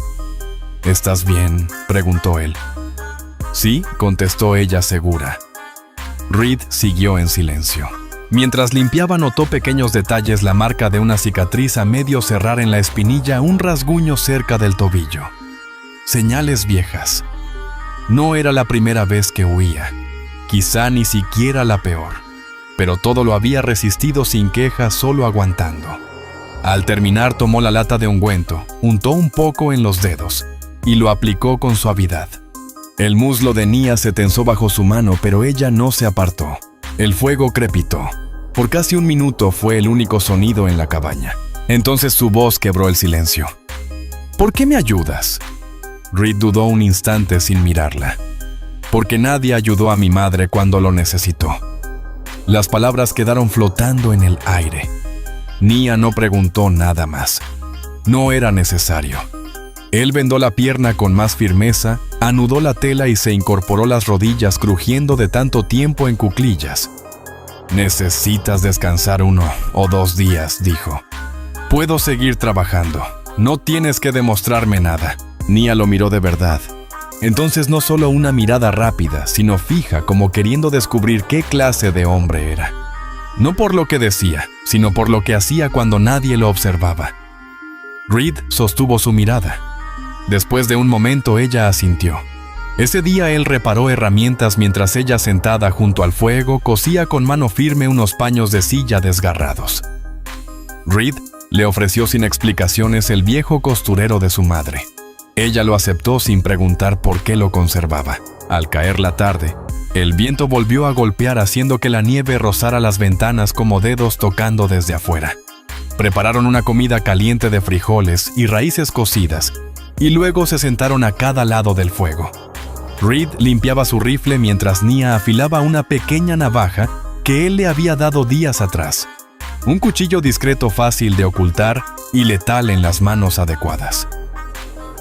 «¿Estás bien?», preguntó él. «Sí», contestó ella segura. Reed siguió en silencio. Mientras limpiaba notó pequeños detalles, la marca de una cicatriz a medio cerrar en la espinilla, un rasguño cerca del tobillo. Señales viejas. No era la primera vez que huía, quizá ni siquiera la peor, pero todo lo había resistido sin queja, solo aguantando. Al terminar tomó la lata de ungüento, untó un poco en los dedos y lo aplicó con suavidad. El muslo de Nia se tensó bajo su mano, pero ella no se apartó. El fuego crepitó. Por casi un minuto fue el único sonido en la cabaña. Entonces su voz quebró el silencio. «¿Por qué me ayudas?» Reed dudó un instante sin mirarla. «Porque nadie ayudó a mi madre cuando lo necesitó». Las palabras quedaron flotando en el aire. Nia no preguntó nada más. No era necesario. Él vendó la pierna con más firmeza, anudó la tela y se incorporó las rodillas crujiendo de tanto tiempo en cuclillas. «Necesitas descansar 1 o 2 días», dijo. «Puedo seguir trabajando. No tienes que demostrarme nada». Nia lo miró de verdad. Entonces no solo una mirada rápida, sino fija, como queriendo descubrir qué clase de hombre era. No por lo que decía, sino por lo que hacía cuando nadie lo observaba. Reed sostuvo su mirada. Después de un momento ella asintió. Ese día él reparó herramientas mientras ella, sentada junto al fuego, cosía con mano firme unos paños de silla desgarrados. Reed le ofreció sin explicaciones el viejo costurero de su madre. Ella lo aceptó sin preguntar por qué lo conservaba. Al caer la tarde, el viento volvió a golpear haciendo que la nieve rozara las ventanas como dedos tocando desde afuera. Prepararon una comida caliente de frijoles y raíces cocidas, y luego se sentaron a cada lado del fuego. Reed limpiaba su rifle mientras Nia afilaba una pequeña navaja que él le había dado días atrás. Un cuchillo discreto, fácil de ocultar y letal en las manos adecuadas.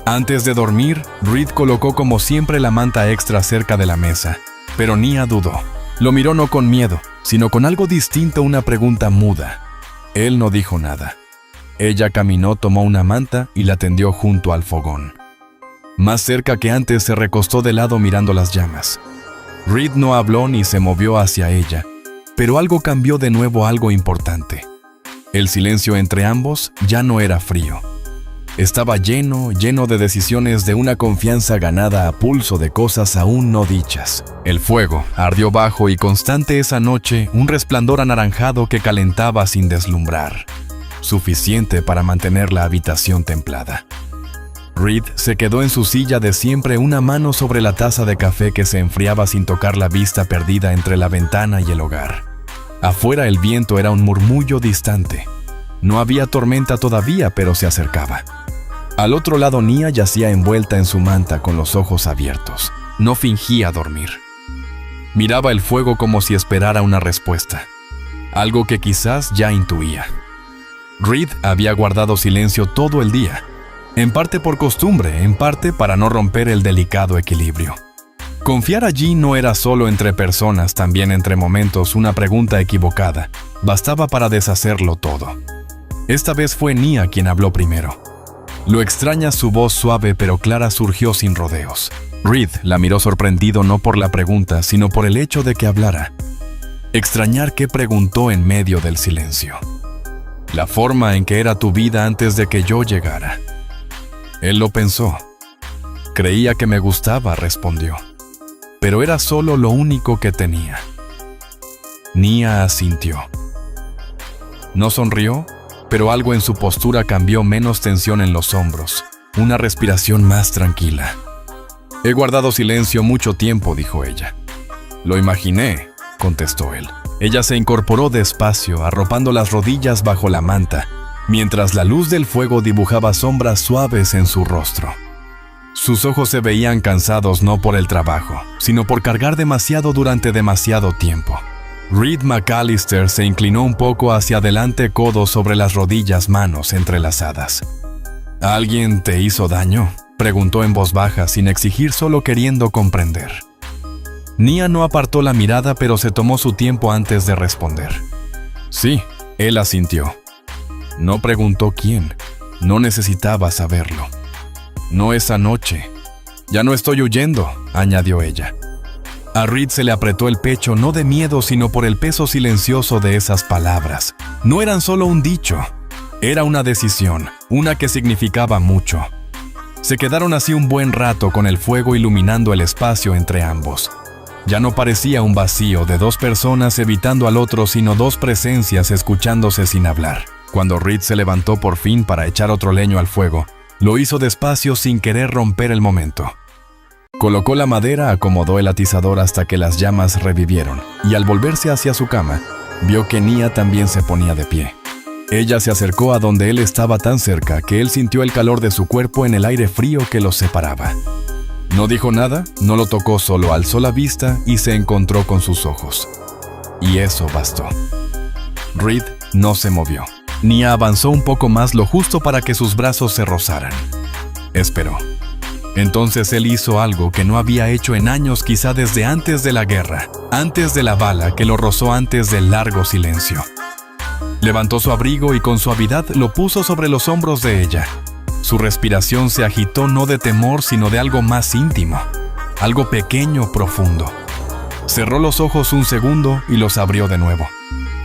Antes de dormir, Reed colocó como siempre la manta extra cerca de la mesa, pero Nia dudó. Lo miró no con miedo, sino con algo distinto, una pregunta muda. Él no dijo nada. Ella caminó, tomó una manta y la tendió junto al fogón. Más cerca que antes, se recostó de lado mirando las llamas. Reed no habló ni se movió hacia ella, pero algo cambió de nuevo, algo importante. El silencio entre ambos ya no era frío. Estaba lleno de decisiones, de una confianza ganada a pulso, de cosas aún no dichas. El fuego ardió bajo y constante esa noche, un resplandor anaranjado que calentaba sin deslumbrar, suficiente para mantener la habitación templada. Reed se quedó en su silla de siempre, una mano sobre la taza de café que se enfriaba sin tocar la vista perdida entre la ventana y el hogar. Afuera el viento era un murmullo distante. No había tormenta todavía, pero se acercaba. Al otro lado, Nia yacía envuelta en su manta con los ojos abiertos. No fingía dormir. Miraba el fuego como si esperara una respuesta, algo que quizás ya intuía. Reed había guardado silencio todo el día, en parte por costumbre, en parte para no romper el delicado equilibrio. Confiar allí no era solo entre personas, también entre momentos. Una pregunta equivocada bastaba para deshacerlo todo. Esta vez fue Nia quien habló primero. Lo extraña, su voz suave pero clara surgió sin rodeos. Reed la miró sorprendido, no por la pregunta, sino por el hecho de que hablara. Extrañar qué, preguntó en medio del silencio. La forma en que era tu vida antes de que yo llegara. Él lo pensó. Creía que me gustaba, respondió. Pero era solo lo único que tenía. Nia asintió. No sonrió, pero algo en su postura cambió, menos tensión en los hombros, una respiración más tranquila. He guardado silencio mucho tiempo, dijo ella. Lo imaginé, contestó él. Ella se incorporó despacio, arropando las rodillas bajo la manta, mientras la luz del fuego dibujaba sombras suaves en su rostro. Sus ojos se veían cansados, no por el trabajo, sino por cargar demasiado durante demasiado tiempo. Reed McAllister se inclinó un poco hacia adelante, codos sobre las rodillas, manos entrelazadas. ¿Alguien te hizo daño?, preguntó en voz baja, sin exigir, solo queriendo comprender. Nia no apartó la mirada, pero se tomó su tiempo antes de responder. Sí, él asintió. No preguntó quién, no necesitaba saberlo. No esa noche. Ya no estoy huyendo, añadió ella. A Reed se le apretó el pecho, no de miedo, sino por el peso silencioso de esas palabras. No eran solo un dicho, era una decisión, una que significaba mucho. Se quedaron así un buen rato, con el fuego iluminando el espacio entre ambos. Ya no parecía un vacío de dos personas evitando al otro, sino dos presencias escuchándose sin hablar. Cuando Reed se levantó por fin para echar otro leño al fuego, lo hizo despacio, sin querer romper el momento. Colocó la madera, acomodó el atizador hasta que las llamas revivieron, y al volverse hacia su cama, vio que Nia también se ponía de pie. Ella se acercó a donde él estaba tan cerca que él sintió el calor de su cuerpo en el aire frío que los separaba. No dijo nada, no lo tocó, solo alzó la vista y se encontró con sus ojos. Y eso bastó. Reed no se movió. Nia avanzó un poco más, lo justo para que sus brazos se rozaran. Esperó. Entonces él hizo algo que no había hecho en años, quizá desde antes de la guerra, antes de la bala que lo rozó, antes del largo silencio. Levantó su abrigo y con suavidad lo puso sobre los hombros de ella. Su respiración se agitó, no de temor, sino de algo más íntimo, algo pequeño, profundo. Cerró los ojos un segundo y los abrió de nuevo.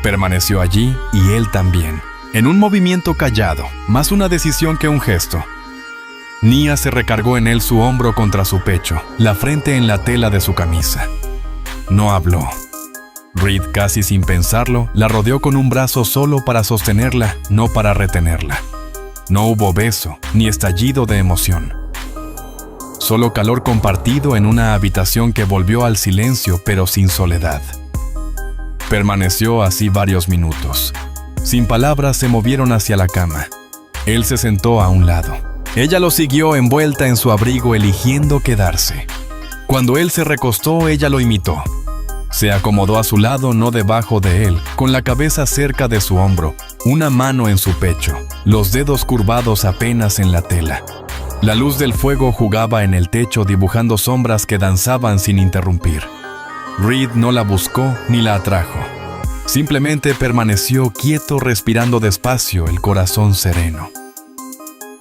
Permaneció allí, y él también, en un movimiento callado, más una decisión que un gesto. Nia se recargó en él, su hombro contra su pecho, la frente en la tela de su camisa. No habló. Reed, casi sin pensarlo, la rodeó con un brazo solo para sostenerla, no para retenerla. No hubo beso, ni estallido de emoción. Solo calor compartido en una habitación que volvió al silencio, pero sin soledad. Permaneció así varios minutos. Sin palabras se movieron hacia la cama. Él se sentó a un lado. Ella lo siguió envuelta en su abrigo, eligiendo quedarse. Cuando él se recostó, ella lo imitó. Se acomodó a su lado, no debajo de él, con la cabeza cerca de su hombro, una mano en su pecho, los dedos curvados apenas en la tela. La luz del fuego jugaba en el techo, dibujando sombras que danzaban sin interrumpir. Reed no la buscó ni la atrajo. Simplemente permaneció quieto, respirando despacio, el corazón sereno.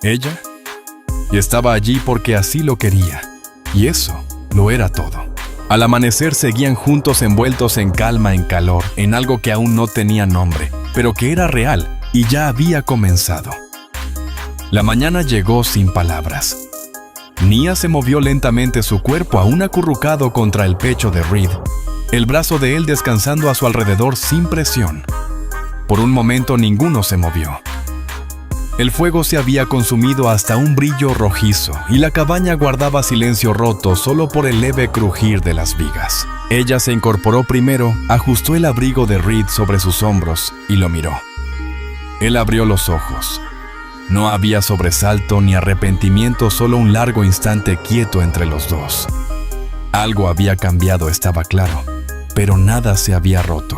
Ella estaba allí porque así lo quería, y eso lo era todo. Al amanecer seguían juntos envueltos en calma, en calor, en algo que aún no tenía nombre, pero que era real y ya había comenzado. La mañana llegó sin palabras. Nia se movió lentamente su cuerpo aún acurrucado contra el pecho de Reed, el brazo de él descansando a su alrededor sin presión. Por un momento ninguno se movió. El fuego se había consumido hasta un brillo rojizo y la cabaña guardaba silencio roto solo por el leve crujir de las vigas. Ella se incorporó primero, ajustó el abrigo de Reed sobre sus hombros y lo miró. Él abrió los ojos. No había sobresalto ni arrepentimiento, solo un largo instante quieto entre los dos. Algo había cambiado, estaba claro, pero nada se había roto.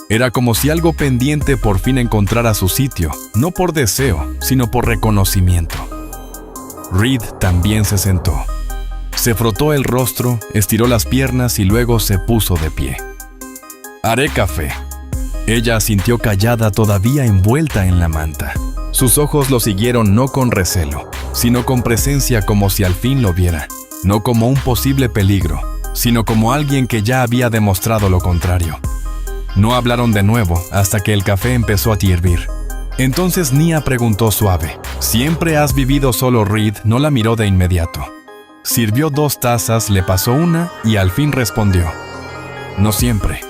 Era como si algo pendiente por fin encontrara su sitio, no por deseo, sino por reconocimiento. Reed también se sentó. Se frotó el rostro, estiró las piernas y luego se puso de pie. «Haré café». Ella asintió callada, todavía envuelta en la manta. Sus ojos lo siguieron no con recelo, sino con presencia, como si al fin lo viera. No como un posible peligro, sino como alguien que ya había demostrado lo contrario. No hablaron de nuevo hasta que el café empezó a hirvir. Entonces Nia preguntó suave: «¿Siempre has vivido solo?» Reed no la miró de inmediato. Sirvió 2 tazas, le pasó una y al fin respondió: «No siempre».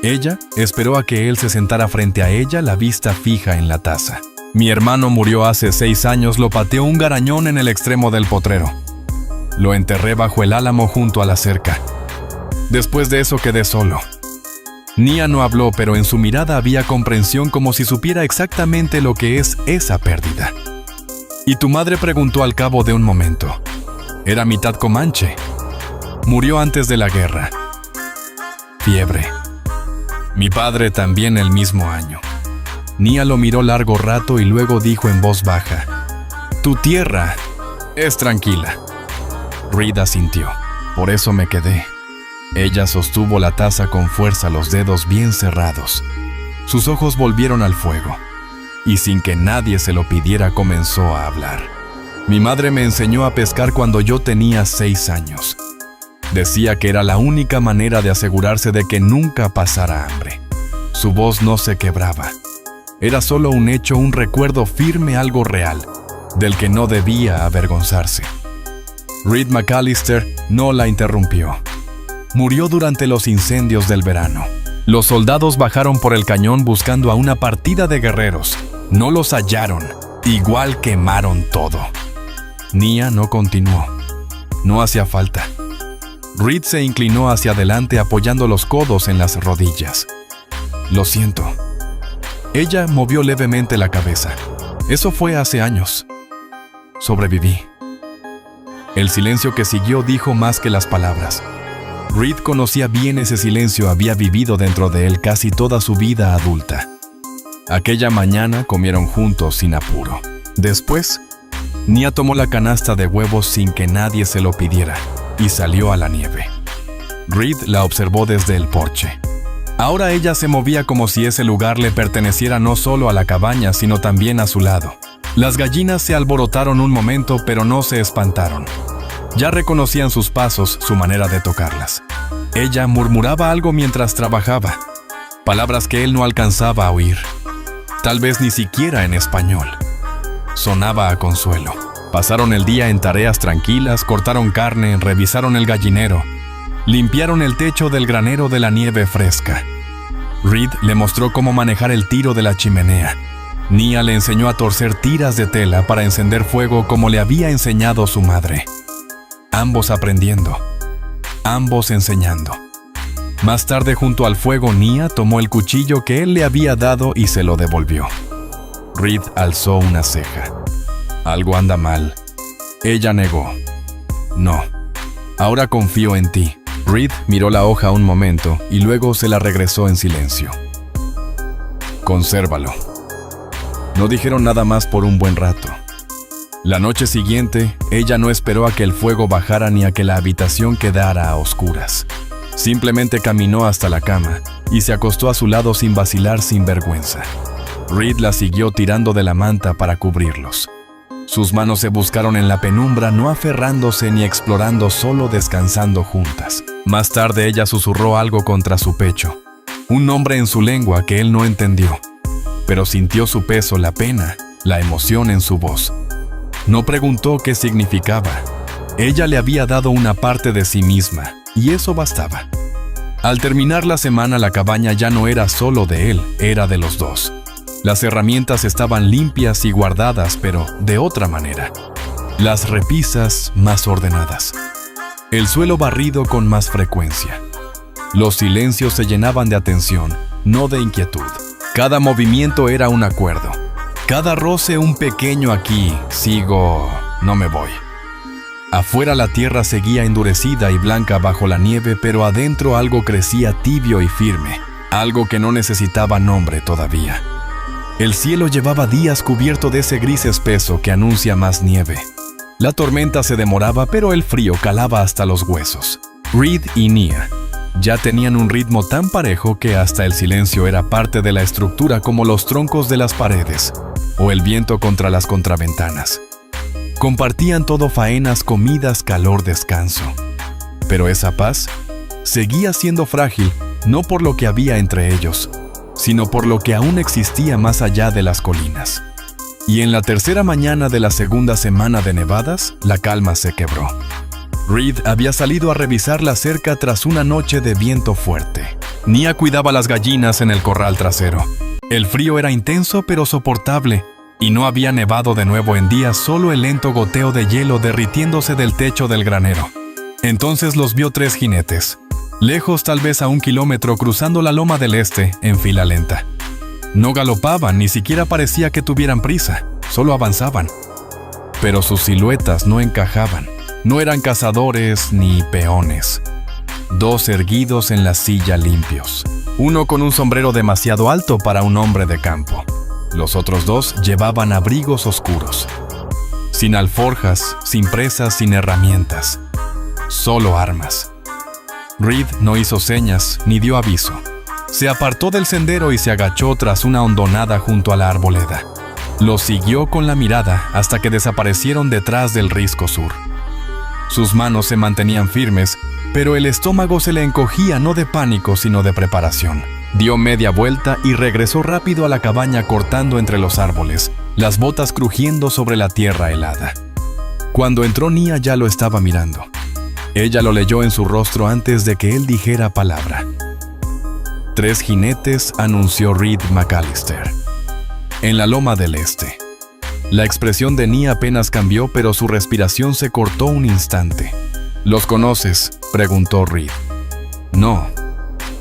Ella esperó a que él se sentara frente a ella, la vista fija en la taza. «Mi hermano murió hace 6 años, lo pateó un garañón en el extremo del potrero. Lo enterré bajo el álamo junto a la cerca. Después de eso quedé solo». Nia no habló, pero en su mirada había comprensión, como si supiera exactamente lo que es esa pérdida. «¿Y tu madre?», preguntó al cabo de un momento. «Era mitad comanche. Murió antes de la guerra. Fiebre. Mi padre también el mismo año». Nia lo miró largo rato y luego dijo en voz baja: «Tu tierra es tranquila». Reed asintió. «Por eso me quedé». Ella sostuvo la taza con fuerza, los dedos bien cerrados. Sus ojos volvieron al fuego, y sin que nadie se lo pidiera comenzó a hablar. «Mi madre me enseñó a pescar cuando yo tenía 6 años. Decía que era la única manera de asegurarse de que nunca pasara hambre. Su voz no se quebraba. Era solo un hecho, un recuerdo firme, algo real, del que no debía avergonzarse». Reed McAllister no la interrumpió. Murió durante los incendios del verano. Los soldados bajaron por el cañón buscando a una partida de guerreros. No los hallaron. Igual quemaron todo. Nia no continuó. No hacía falta. Reed se inclinó hacia adelante apoyando los codos en las rodillas. «Lo siento». Ella movió levemente la cabeza. «Eso fue hace años. Sobreviví». El silencio que siguió dijo más que las palabras. Reed conocía bien ese silencio, había vivido dentro de él casi toda su vida adulta. Aquella mañana comieron juntos sin apuro. Después, Nia tomó la canasta de huevos sin que nadie se lo pidiera y salió a la nieve. Reed la observó desde el porche. Ahora ella se movía como si ese lugar le perteneciera no solo a la cabaña, sino también a su lado. Las gallinas se alborotaron un momento, pero no se espantaron. Ya reconocían sus pasos, su manera de tocarlas. Ella murmuraba algo mientras trabajaba, palabras que él no alcanzaba a oír, tal vez ni siquiera en español. Sonaba a consuelo. Pasaron el día en tareas tranquilas, cortaron carne, revisaron el gallinero, limpiaron el techo del granero de la nieve fresca. Reed le mostró cómo manejar el tiro de la chimenea. Nia le enseñó a torcer tiras de tela para encender fuego como le había enseñado su madre. Ambos aprendiendo, ambos enseñando. Más tarde, junto al fuego, Nia tomó el cuchillo que él le había dado y se lo devolvió. Reed alzó una ceja. «Algo anda mal». Ella negó. «No, ahora confío en ti». Reed miró la hoja un momento y luego se la regresó en silencio. «Consérvalo». No dijeron nada más por un buen rato. La noche siguiente, ella no esperó a que el fuego bajara ni a que la habitación quedara a oscuras. Simplemente caminó hasta la cama y se acostó a su lado sin vacilar, sin vergüenza. Reed la siguió tirando de la manta para cubrirlos. Sus manos se buscaron en la penumbra, no aferrándose ni explorando, solo descansando juntas. Más tarde ella susurró algo contra su pecho, un nombre en su lengua que él no entendió, pero sintió su peso, la pena, la emoción en su voz. No preguntó qué significaba. Ella le había dado una parte de sí misma, y eso bastaba. Al terminar la semana, la cabaña ya no era solo de él, era de los dos. Las herramientas estaban limpias y guardadas, pero de otra manera. Las repisas más ordenadas. El suelo barrido con más frecuencia. Los silencios se llenaban de atención, no de inquietud. Cada movimiento era un acuerdo. Cada roce un pequeño aquí, sigo, no me voy. Afuera la tierra seguía endurecida y blanca bajo la nieve, pero adentro algo crecía tibio y firme, algo que no necesitaba nombre todavía. El cielo llevaba días cubierto de ese gris espeso que anuncia más nieve. La tormenta se demoraba, pero el frío calaba hasta los huesos. Reed y Nia ya tenían un ritmo tan parejo que hasta el silencio era parte de la estructura, como los troncos de las paredes o el viento contra las contraventanas. Compartían todo: faenas, comidas, calor, descanso. Pero esa paz seguía siendo frágil, no por lo que había entre ellos, sino por lo que aún existía más allá de las colinas. Y en la tercera mañana de la segunda semana de nevadas, la calma se quebró. Reed había salido a revisar la cerca tras una noche de viento fuerte. Nia cuidaba las gallinas en el corral trasero. El frío era intenso pero soportable, y no había nevado de nuevo en días, solo el lento goteo de hielo derritiéndose del techo del granero. Entonces los vio 3 jinetes, lejos, tal vez a 1 kilómetro, cruzando la loma del este en fila lenta. No galopaban, ni siquiera parecía que tuvieran prisa, solo avanzaban. Pero sus siluetas no encajaban, no eran cazadores ni peones. 2 erguidos en la silla, limpios, uno con un sombrero demasiado alto para un hombre de campo. Los otros 2 llevaban abrigos oscuros, sin alforjas, sin presas, sin herramientas, solo armas. Reed no hizo señas ni dio aviso. Se apartó del sendero y se agachó tras una hondonada junto a la arboleda. Los siguió con la mirada hasta que desaparecieron detrás del risco sur. Sus manos se mantenían firmes, pero el estómago se le encogía, no de pánico, sino de preparación. Dio media vuelta y regresó rápido a la cabaña, cortando entre los árboles, las botas crujiendo sobre la tierra helada. Cuando entró, Nia ya lo estaba mirando. Ella lo leyó en su rostro antes de que él dijera palabra. 3 jinetes, anunció Reed McAllister. En la loma del este. La expresión de Nia apenas cambió, pero su respiración se cortó un instante. ¿Los conoces?, preguntó Reed. No.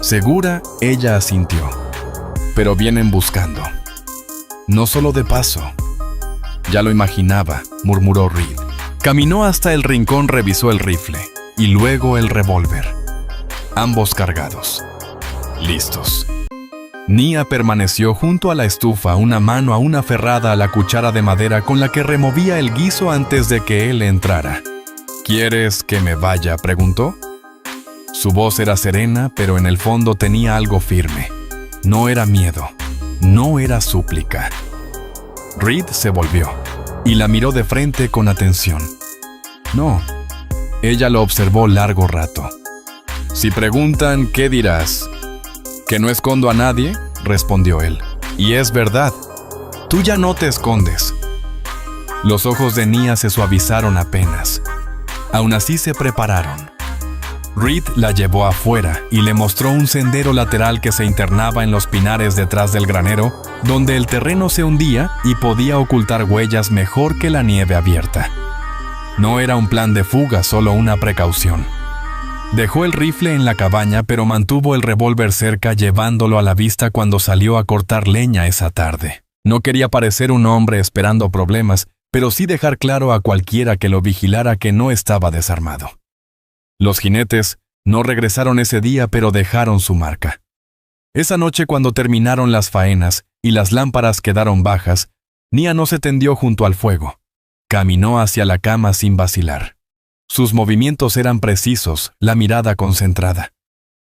¿Segura? Ella asintió. Pero vienen buscando. No solo de paso. Ya lo imaginaba, murmuró Reed. Caminó hasta el rincón, revisó el rifle y luego el revólver. Ambos cargados. Listos. Nia permaneció junto a la estufa, una mano aún aferrada a la cuchara de madera con la que removía el guiso antes de que él entrara. ¿Quieres que me vaya?, preguntó. Su voz era serena, pero en el fondo tenía algo firme. No era miedo, no era súplica. Reed se volvió y la miró de frente con atención. No. Ella lo observó largo rato. Si preguntan, ¿qué dirás? ¿Que no escondo a nadie?, respondió él. Y es verdad. Tú ya no te escondes. Los ojos de Nia se suavizaron apenas. Aún así se prepararon. Reed la llevó afuera y le mostró un sendero lateral que se internaba en los pinares detrás del granero, donde el terreno se hundía y podía ocultar huellas mejor que la nieve abierta. No era un plan de fuga, solo una precaución. Dejó el rifle en la cabaña, pero mantuvo el revólver cerca, llevándolo a la vista cuando salió a cortar leña esa tarde. No quería parecer un hombre esperando problemas, pero sí dejar claro a cualquiera que lo vigilara que no estaba desarmado. Los jinetes no regresaron ese día, pero dejaron su marca. Esa noche, cuando terminaron las faenas y las lámparas quedaron bajas, Nia no se tendió junto al fuego. Caminó hacia la cama sin vacilar. Sus movimientos eran precisos, la mirada concentrada.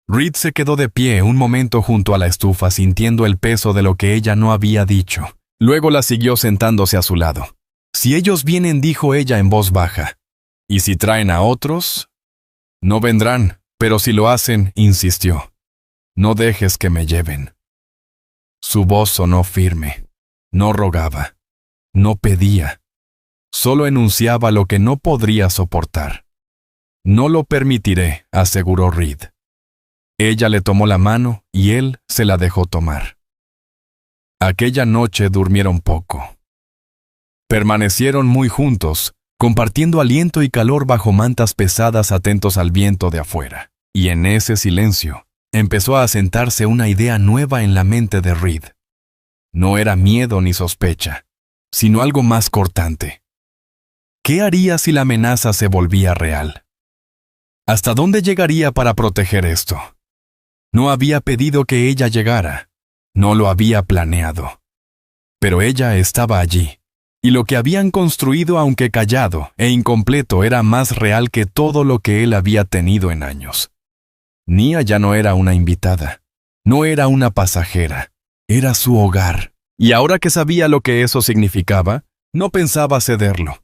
Reed se quedó de pie un momento junto a la estufa, sintiendo el peso de lo que ella no había dicho. Luego la siguió sentándose a su lado. Si ellos vienen, dijo ella en voz baja. ¿Y si traen a otros? No vendrán, Pero si lo hacen, insistió, no dejes que me lleven. Su voz sonó firme. No rogaba. No pedía. Solo enunciaba lo que no podría soportar. No lo permitiré, aseguró Reed. Ella le tomó la mano y él se la dejó tomar. Aquella noche durmieron poco. Permanecieron muy juntos, compartiendo aliento y calor bajo mantas pesadas atentos al viento de afuera. Y en ese silencio, empezó a asentarse una idea nueva en la mente de Reed. No era miedo ni sospecha, sino algo más cortante. ¿Qué haría si la amenaza se volvía real? ¿Hasta dónde llegaría para proteger esto? No había pedido que ella llegara. No lo había planeado. Pero ella estaba allí. Y lo que habían construido, aunque callado e incompleto, era más real que todo lo que él había tenido en años. Nia ya no era una invitada. No era una pasajera. Era su hogar. Y ahora que sabía lo que eso significaba, no pensaba cederlo.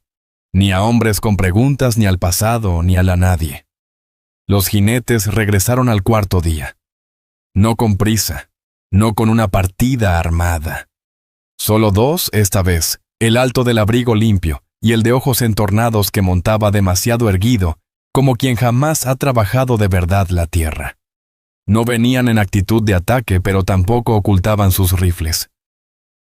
Ni a hombres con preguntas, ni al pasado, ni a la nadie. Los jinetes regresaron al cuarto día. No con prisa, no con una partida armada. Solo dos esta vez, el alto del abrigo limpio y el de ojos entornados que montaba demasiado erguido, como quien jamás ha trabajado de verdad la tierra. No venían en actitud de ataque, pero tampoco ocultaban sus rifles.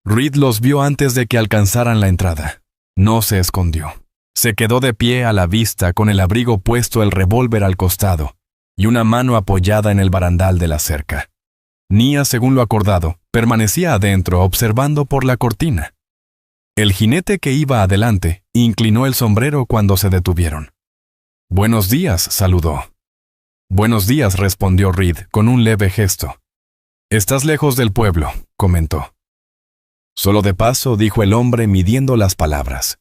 Reed los vio antes de que alcanzaran la entrada. No se escondió. Se quedó de pie a la vista con el abrigo puesto, el revólver al costado y una mano apoyada en el barandal de la cerca. Nia, según lo acordado, permanecía adentro observando por la cortina. El jinete que iba adelante inclinó el sombrero cuando se detuvieron. «Buenos días», saludó. «Buenos días», respondió Reed con un leve gesto. «Estás lejos del pueblo», comentó. «Solo de paso», dijo el hombre midiendo las palabras.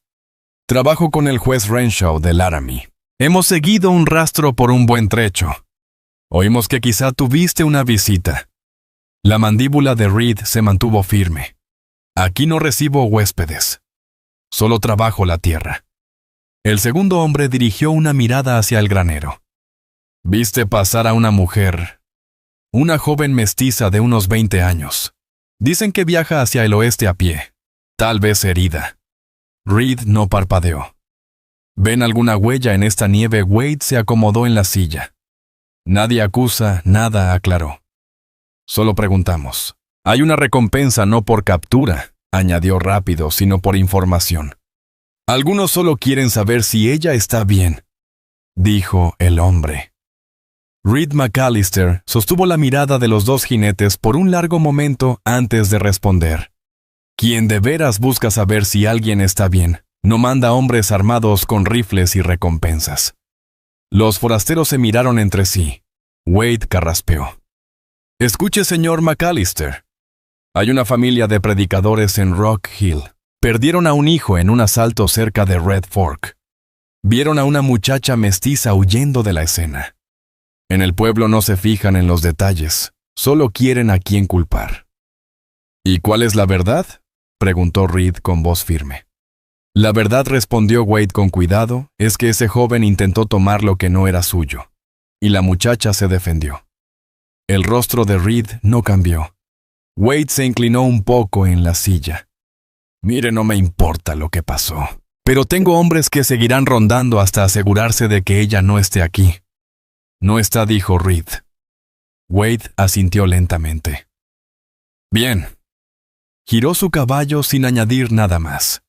«Trabajo con el juez Renshaw de Laramie. Hemos seguido un rastro por un buen trecho. Oímos que quizá tuviste una visita». La mandíbula de Reed se mantuvo firme. «Aquí no recibo huéspedes. Solo trabajo la tierra». El segundo hombre dirigió una mirada hacia el granero. «Viste pasar a una mujer, una joven mestiza de unos 20 años. Dicen que viaja hacia el oeste a pie, tal vez herida». Reed no parpadeó. «¿Ven alguna huella en esta nieve?» Wade se acomodó en la silla. «Nadie acusa, nada», aclaró. «Solo preguntamos. Hay una recompensa no por captura», añadió rápido, sino por información. «Algunos solo quieren saber si ella está bien», dijo el hombre. Reed McAllister sostuvo la mirada de los dos jinetes por un largo momento antes de responder. «Quien de veras busca saber si alguien está bien, no manda hombres armados con rifles y recompensas». Los forasteros se miraron entre sí. Wade carraspeó. «Escuche, señor McAllister. Hay una familia de predicadores en Rock Hill. Perdieron a un hijo en un asalto cerca de Red Fork. Vieron a una muchacha mestiza huyendo de la escena. En el pueblo no se fijan en los detalles, solo quieren a quién culpar». «¿Y cuál es la verdad?», preguntó Reed con voz firme. «La verdad», respondió Wade con cuidado, «es que ese joven intentó tomar lo que no era suyo, y la muchacha se defendió». El rostro de Reed no cambió. Wade se inclinó un poco en la silla. «Mire, no me importa lo que pasó, pero tengo hombres que seguirán rondando hasta asegurarse de que ella no esté aquí». «No está», dijo Reed. Wade asintió lentamente. «Bien». Giró su caballo sin añadir nada más.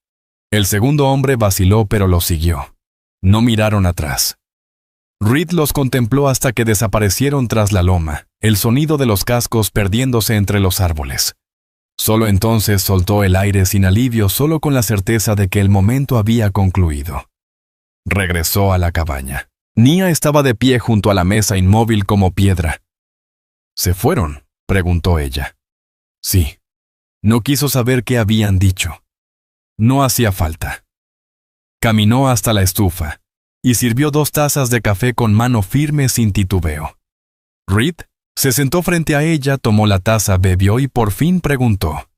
El segundo hombre vaciló, pero lo siguió. No miraron atrás. Reed los contempló hasta que desaparecieron tras la loma, el sonido de los cascos perdiéndose entre los árboles. Solo entonces soltó el aire sin alivio, solo con la certeza de que el momento había concluido. Regresó a la cabaña. Nia estaba de pie junto a la mesa, inmóvil como piedra. «¿Se fueron?», preguntó ella. «Sí». No quiso saber qué habían dicho. No hacía falta. Caminó hasta la estufa y sirvió 2 tazas de café con mano firme sin titubeo. Reed se sentó frente a ella, tomó la taza, bebió y por fin preguntó.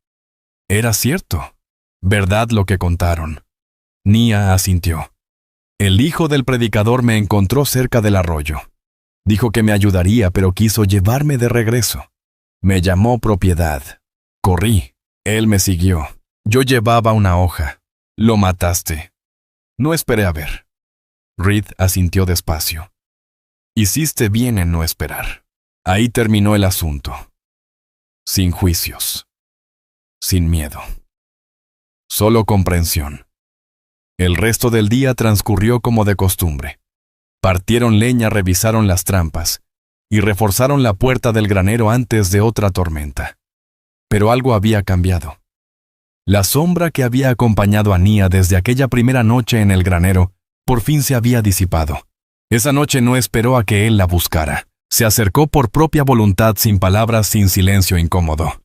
«Era cierto, ¿verdad lo que contaron?». Nia asintió. «El hijo del predicador me encontró cerca del arroyo. Dijo que me ayudaría, pero quiso llevarme de regreso. Me llamó propiedad. Corrí. Él me siguió. Yo llevaba una hoja. Lo mataste. No esperé a ver. Reed asintió despacio. Hiciste bien en no esperar. Ahí terminó el asunto. Sin juicios. Sin miedo. Solo comprensión. El resto del día transcurrió como de costumbre. Partieron leña, revisaron las trampas y reforzaron la puerta del granero antes de otra tormenta. Pero algo había cambiado. La sombra que había acompañado a Nia desde aquella primera noche en el granero por fin se había disipado. Esa noche no esperó a que él la buscara. Se acercó por propia voluntad, sin palabras, sin silencio incómodo.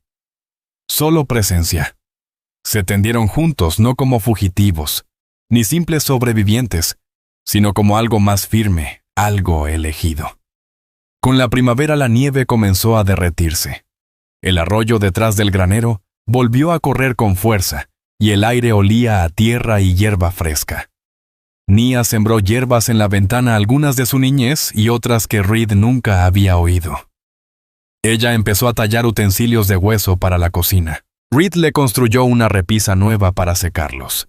Solo presencia. Se tendieron juntos, no como fugitivos, ni simples sobrevivientes, sino como algo más firme, algo elegido. Con la primavera la nieve comenzó a derretirse. El arroyo detrás del granero volvió a correr con fuerza, y el aire olía a tierra y hierba fresca. Nia sembró hierbas en la ventana, algunas de su niñez y otras que Reed nunca había oído. Ella empezó a tallar utensilios de hueso para la cocina. Reed le construyó una repisa nueva para secarlos.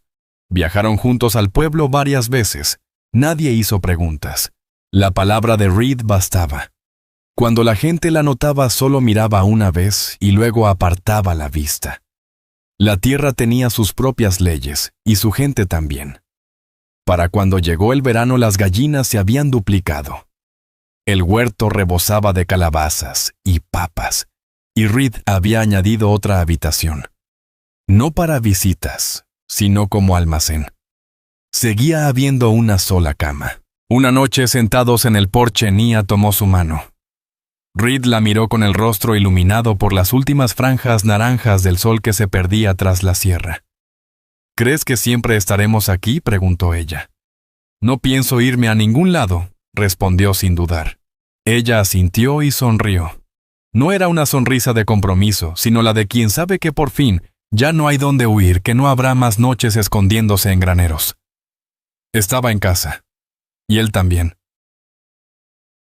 Viajaron juntos al pueblo varias veces. Nadie hizo preguntas. La palabra de Reed bastaba. Cuando la gente la notaba, solo miraba una vez y luego apartaba la vista. La tierra tenía sus propias leyes y su gente también. Para cuando llegó el verano, las gallinas se habían duplicado. El huerto rebosaba de calabazas y papas, y Reed había añadido otra habitación. No para visitas, sino como almacén. Seguía habiendo una sola cama. Una noche, sentados en el porche, Nia tomó su mano. Reed la miró con el rostro iluminado por las últimas franjas naranjas del sol que se perdía tras la sierra. ¿Crees que siempre estaremos aquí?, preguntó ella. No pienso irme a ningún lado, respondió sin dudar. Ella asintió y sonrió. No era una sonrisa de compromiso, sino la de quien sabe que por fin ya no hay dónde huir, que no habrá más noches escondiéndose en graneros. Estaba en casa. Y él también.